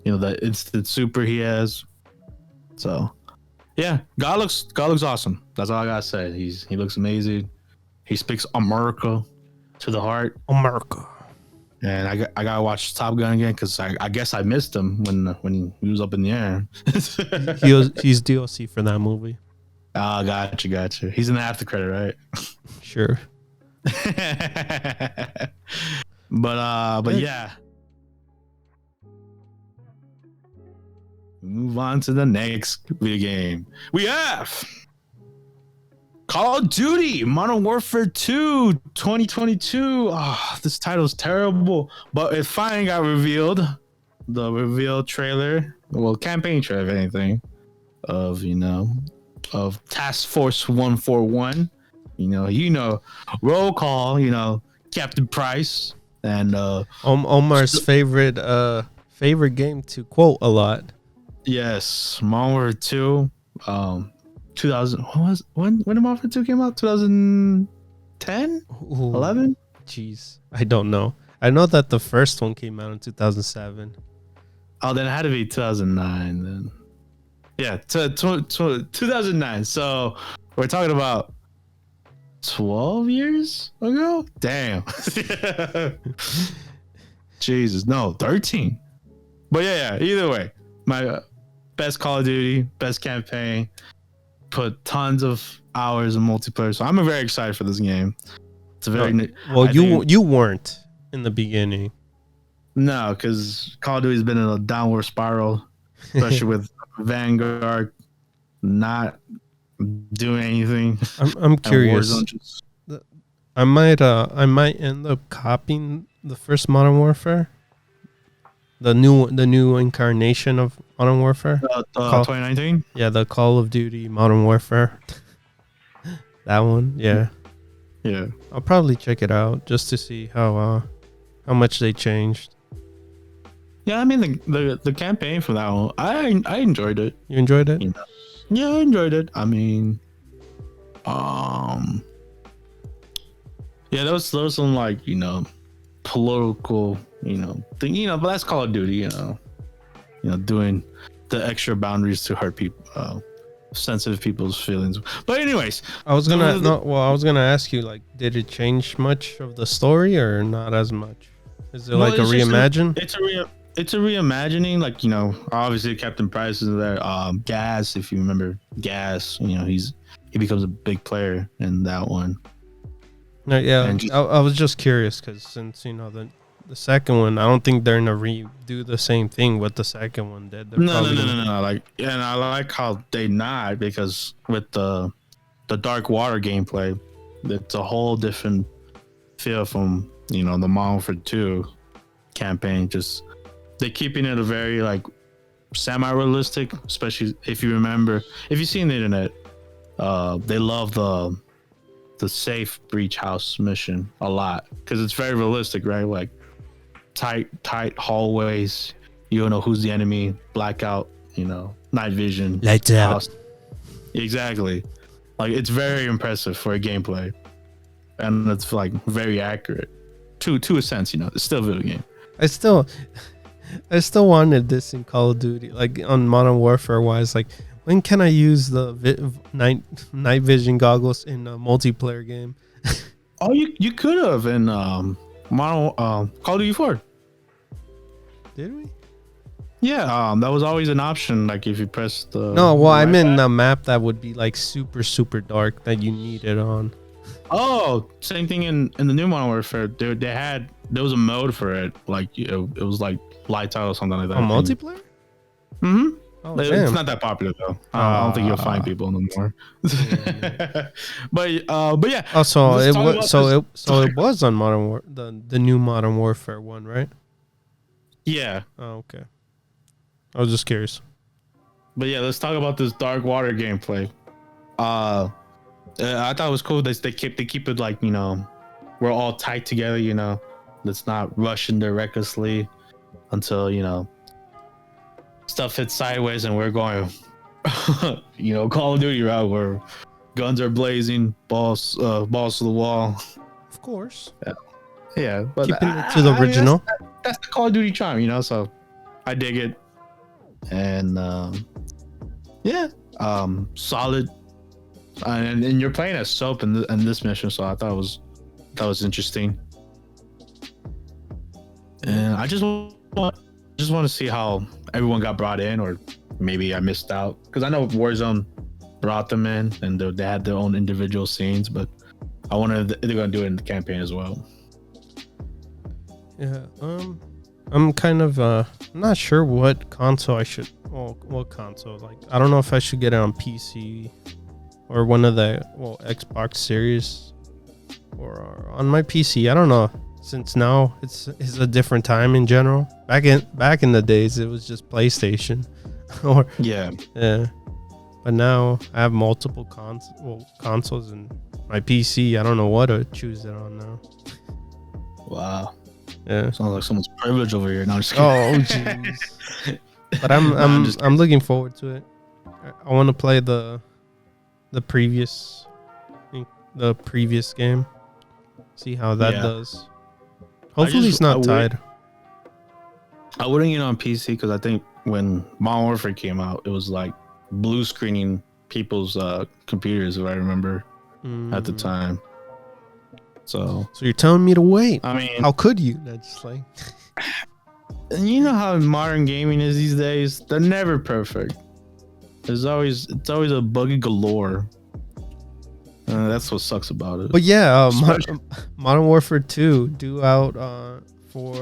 The instant super he has. So yeah, Guile looks awesome. That's all I gotta say. He looks amazing. He speaks America to the heart. America. And I gotta watch Top Gun again because I guess I missed him when he was up in the air. He's DLC for that movie. Oh, gotcha. He's in the after credit, right? Sure. But yeah. Move on to the next video game. We have Call of Duty Modern Warfare 2 2022. Oh, this title's terrible, but it finally got revealed. The reveal trailer, campaign trailer, if anything, of Task Force 141. Roll call. Captain Price and Omar's favorite game to quote a lot. Yes, Modern Warfare 2. 2000. When did Modern Warfare 2 came out? 2010? 11? Jeez, I don't know. I know that the first one came out in 2007. Oh, then it had to be 2009 then. Yeah, 2009. So we're talking about 12 years ago? Damn. Jesus, no, 13. But yeah, either way, my best Call of Duty, best campaign. Put tons of hours in multiplayer, so I'm very excited for this game. It's a very you weren't in the beginning. No, because Call of Duty's been in a downward spiral, especially with Vanguard not doing anything. I'm curious. I might end up copying the first Modern Warfare, the new incarnation of Modern Warfare. 2019. Yeah, the Call of Duty Modern Warfare. That one, yeah. I'll probably check it out just to see how much they changed. Yeah, I mean the campaign for that one, I enjoyed it. You enjoyed it? Yeah, I enjoyed it. I mean, Yeah, there was some like political thing, but that's Call of Duty, doing the extra boundaries to hurt people, sensitive people's feelings. But anyways, I was gonna ask you, like, did it change much of the story or not as much? Is it like a reimagine? It's a reimagining. Like obviously Captain Price is there. Gas, if you remember Gas, he becomes a big player in that one. No, yeah, I was just curious because since the second one, I don't think they're gonna redo the same thing what the second one did. No. Like, and I like how they not, because with the Dark Water gameplay, it's a whole different feel from the Modern Warfare 2 campaign. Just they're keeping it a very like semi-realistic, especially if you remember, if you've seen the internet, they love the safe breach house mission a lot because it's very realistic, right? Like tight hallways, you don't know who's the enemy, blackout, night vision, lights out. Exactly. Like it's very impressive for a gameplay, and it's like very accurate to a sense. It's still a video game. I still wanted this in Call of Duty, like on Modern Warfare wise. Like, when can I use the night vision goggles in a multiplayer game? Oh, you could have in Call of Duty 4. Did we? Yeah, that was always an option. Like if you press the. No, well, I'm in a map that would be like super dark that you need it on. Oh, same thing in the new Modern Warfare. There was a mode for it. Like it was like lights out or something like that. On multiplayer? Mm-hmm. Oh, it's not that popular though. I don't think you'll find people no more. but yeah. Oh, so it was on the new Modern Warfare one, right? Yeah. Oh, okay. I was just curious. But yeah, let's talk about this Dark Water gameplay. I thought it was cool that they keep it like we're all tight together. Let's not rush in there recklessly until stuff hits sideways and we're going Call of Duty route where guns are blazing, balls to the wall. Of course. Yeah, but keeping it to the original. That's the Call of Duty charm, so I dig it. And solid. And you're playing as Soap in this mission, so I thought it was interesting. And I just want to see how everyone got brought in, or maybe I missed out because I know Warzone brought them in and they had their own individual scenes, but I wonder if they're gonna do it in the campaign as well. Yeah, I'm kind of not sure what console I should. Well, what console? Like, I don't know if I should get it on PC or one of the Xbox Series or on my PC. I don't know. Since now it's a different time in general. Back in the days, it was just PlayStation, or yeah. But now I have multiple consoles and my PC. I don't know what to choose it on now. Wow. Yeah. Sounds like someone's privilege over here. No, I'm just kidding. Oh, jeez. But I'm looking forward to it. I want to play the previous game. See how that does. Hopefully it's not tied. I wouldn't get on PC because I think when Modern Warfare came out, it was like blue screening people's computers, if I remember at the time. So you're telling me to wait? I mean, how could you? That's like, and you know how modern gaming is these days. They're never perfect. It's always a buggy galore. That's what sucks about it. But yeah, Modern Warfare 2 due out for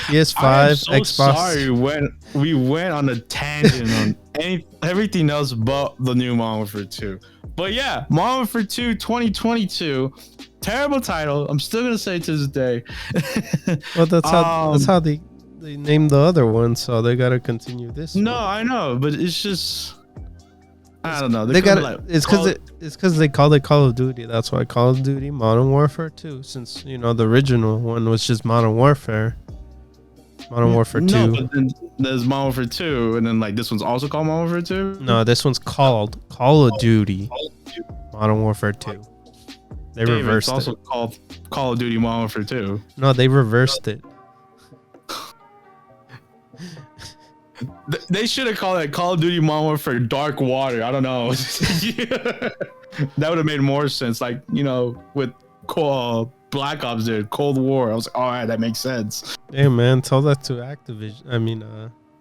PS5, so Xbox. Sorry when we went on a tangent on everything else but the new Modern Warfare 2. But yeah, Modern Warfare 2 2022, terrible title. I'm still gonna say it to this day. Well, that's how they named the other one, so they gotta continue this. No, one. I know, but it's just. I don't know. They got it's because they called it Call of Duty. That's why Call of Duty Modern Warfare 2. Since the original one was just Modern Warfare. Modern Warfare 2. No, but then there's Modern Warfare 2, and then this one's also called Modern Warfare 2. No, this one's called Call of Duty Modern Warfare 2. They David, reversed it's also it. called Call of Duty Modern Warfare 2. No, they reversed it. They should have called it Call of Duty Modern Warfare Dark Water. I don't know. That would have made more sense. Like, you know, with Black Ops did, Cold War. I was like, all right, that makes sense. Hey man, tell that to Activision. I mean,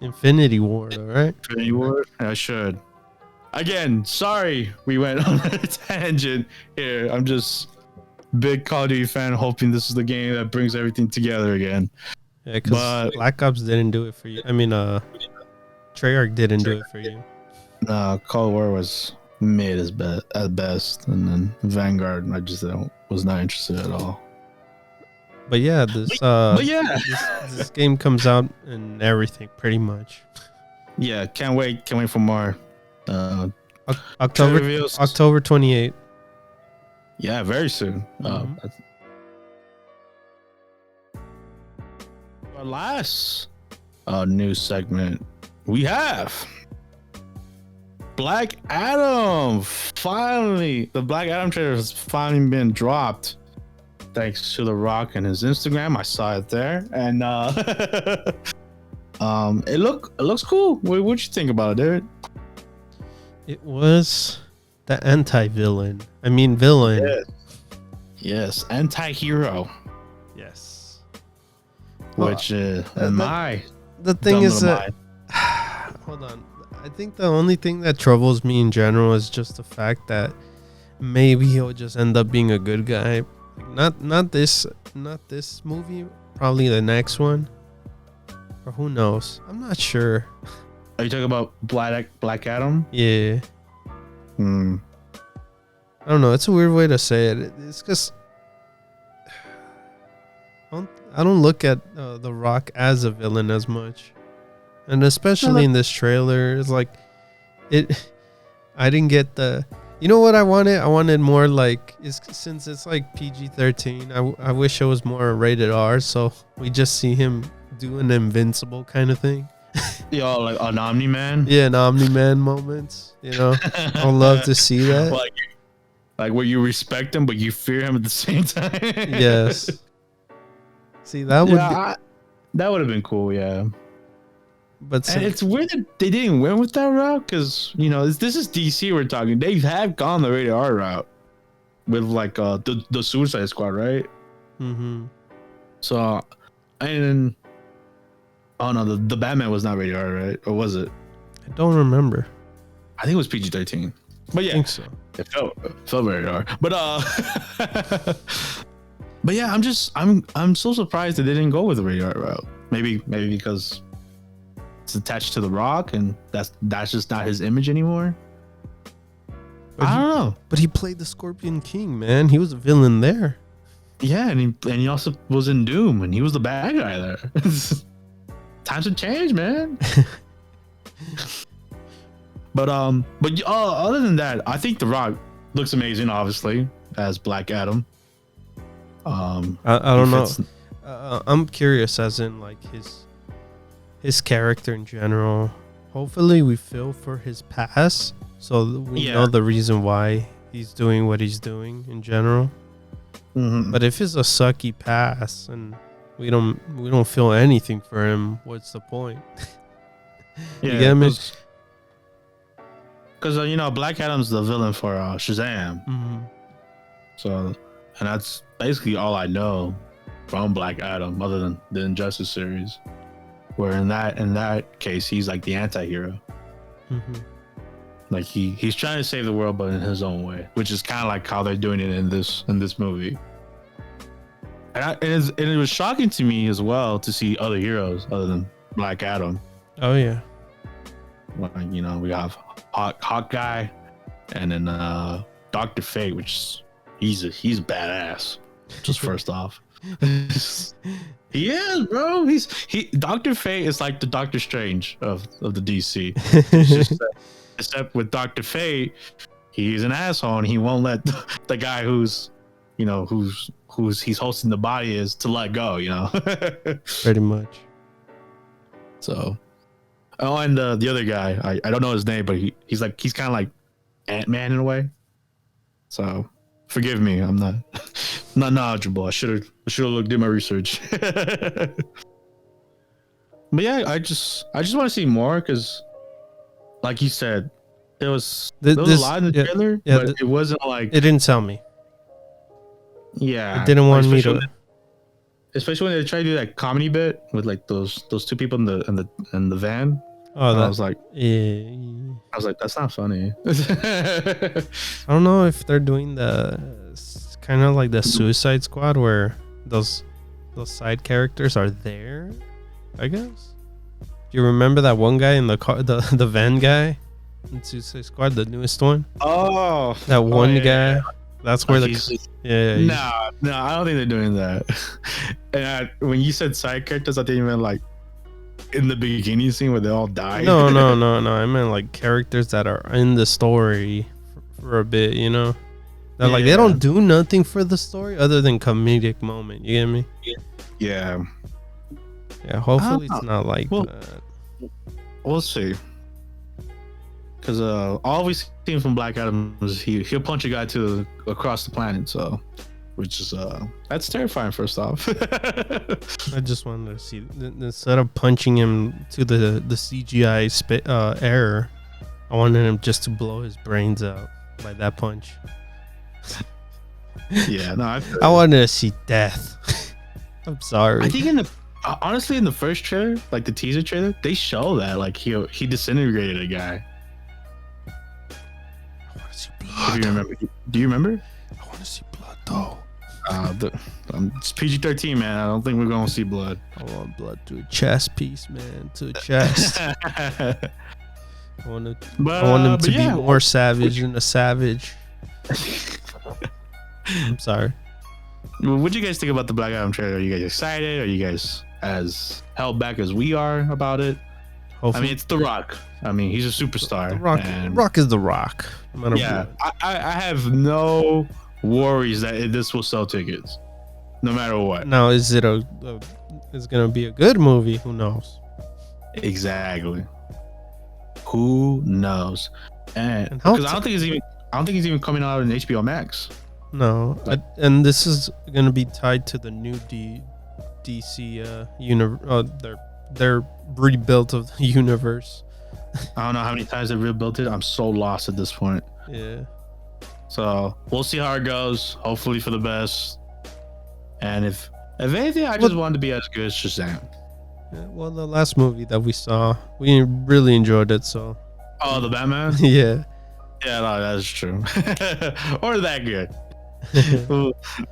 Infinity Ward, all right? Infinity War? I should. Again, sorry we went on a tangent here. I'm just big Call of Duty fan, hoping this is the game that brings everything together again. Yeah, because Black Ops didn't do it for you. I mean, Treyarch didn't do it for you. No, Cold War was mid at best, and then Vanguard, I just was not interested at all. But yeah, this game comes out and everything pretty much. Yeah, can't wait for more. October 28th. Yeah, very soon. Our last news segment, we have Black Adam. Finally, the Black Adam trailer has finally been dropped, thanks to The Rock and his Instagram. I saw it there, and it looks cool. What you think about it, dude? It was the anti-villain. I mean, villain. Yes, anti-hero. Yes. Which the thing is that hold on. I think the only thing that troubles me in general is just the fact that maybe he'll just end up being a good guy. Not this movie, probably the next one. Or who knows? I'm not sure. Are you talking about Black Adam? Yeah. I don't know. It's a weird way to say it. It's because I don't look at The Rock as a villain as much, and especially in this trailer, it's like I didn't get the. You know what I wanted? I wanted more like since it's like PG-13. I wish it was more rated R, so we just see him do an invincible kind of thing. Yeah, like an Omni-Man. Yeah, an Omni-Man moments. You know, I'd love to see that. Like where you respect him, but you fear him at the same time. Yes. See, that would have been cool. Yeah. But and it's weird that they didn't win with that route, because you know this is DC we're talking. They have gone the rated R route with like the Suicide Squad, right? Mm-hmm. So, and oh no, the Batman was not rated R, right? Or was it? I don't remember. I think it was PG-13. But yeah, I think so. It felt rated R. But but yeah, I'm so surprised that they didn't go with the rated R route. Maybe because it's attached to The Rock, and that's just not his image anymore. I don't know. But he played the Scorpion King, man. He was a villain there. Yeah, and he also was in Doom, and he was the bad guy there. Times have changed, man. But other than that, I think The Rock looks amazing, obviously, as Black Adam. I don't know. I'm curious, as in like his character in general. Hopefully, we feel for his past, so we know the reason why he's doing what he's doing in general. Mm-hmm. But if it's a sucky past and we don't feel anything for him, what's the point? Yeah, you get me? Because you know, Black Adam's the villain for Shazam. Mm-hmm. So, and that's basically all I know from Black Adam, other than the Injustice series, where in that case he's like the anti-hero. Mm-hmm. Like he's trying to save the world, but in his own way, which is kind of like how they're doing it in this movie. And it was shocking to me as well to see other heroes other than Black Adam. Oh yeah. Like, you know, we have Hawkeye, and then Dr. Fate, which he's badass. Just first off, he is, bro. Dr. Fate is like the Doctor Strange of the DC. Except with Dr. Fate, he's an asshole, and he won't let the guy who's he's hosting the body is to let go. You know, pretty much. So. Oh, and the other guy, I don't know his name, but he's kind of like Ant-Man in a way. So Forgive me. I'm not not knowledgeable. I should have looked do my research. But yeah, I just want to see more because, like you said, there was a lot in the trailer, but it wasn't like it didn't sell me. Yeah, it didn't want me to. Especially when they try to do that comedy bit with like those two people in the van. Oh, I was like, that's not funny. I don't know if they're doing the kind of like the Suicide Squad where those side characters are there. I guess. Do you remember that one guy in the car, the van guy in Suicide Squad, the newest one? Oh, that one guy. Yeah. That's where No, I don't think they're doing that. And when you said side characters, I think you meant like in the beginning scene where they all die. No. I meant like characters that are in the story for a bit, you know? That like they don't do nothing for the story other than comedic moment. You get me? Yeah. Yeah. Hopefully it's not like that. We'll see. Because all we've seen from Black Adam is he'll punch a guy across the planet. So, which is that's terrifying. First off, I just wanted to see instead of punching him to the CGI error, I wanted him just to blow his brains out by that punch. Yeah, no, I wanted to see death. I'm sorry. I think honestly in the first trailer, like the teaser trailer, they show that like he disintegrated a guy. If you remember, do you remember? I want to see blood though. It's PG-13, man. I don't think we're gonna see blood. I want blood to a chest piece, man. To a chest. I want him to be more savage than a savage. I'm sorry. What do you guys think about the Black Adam trailer? Are you guys excited? Are you guys as held back as we are about it? Hopefully. I mean, it's The Rock. I mean, he's a superstar. The Rock is The Rock. No matter what. I have no worries that this will sell tickets, no matter what. Now, is it is gonna be a good movie? Who knows? Exactly. Who knows? And because I don't think it's even coming out on HBO Max. No, and this is gonna be tied to the new DC universe. Their rebuilt of the universe. I don't know how many times they've rebuilt it. I'm so lost at this point. Yeah. So we'll see how it goes. Hopefully for the best. And if anything, I just wanted to be as good as Shazam. Yeah, well, the last movie that we saw, we really enjoyed it. So. Oh, the Batman. Yeah. Yeah, no, that's true. Or that good.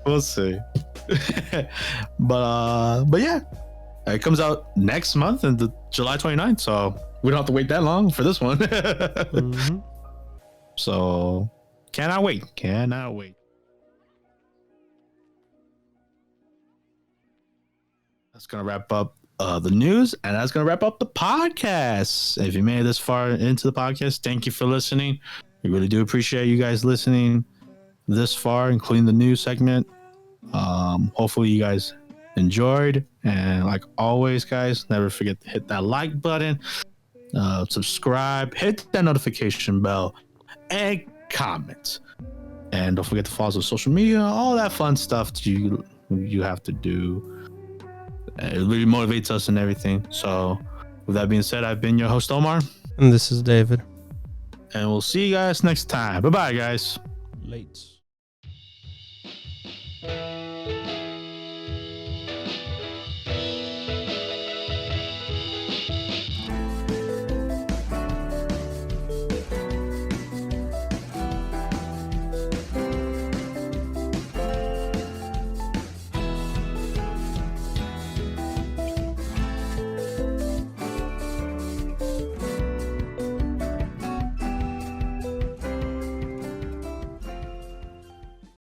we'll see. But yeah. It comes out next month on July 29th, so we don't have to wait that long for this one. Mm-hmm. So, cannot wait. That's going to wrap up the news, and that's going to wrap up the podcast. If you made it this far into the podcast, thank you for listening. We really do appreciate you guys listening this far, including the news segment. Hopefully you guys enjoyed, and like always, guys, never forget to hit that like button, subscribe, hit that notification bell, and comment. And don't forget to follow us on social media, all that fun stuff you have to do. It really motivates us and everything. So with that being said, I've been your host, Omar, and this is David, and we'll see you guys next time. Bye bye, guys. Late.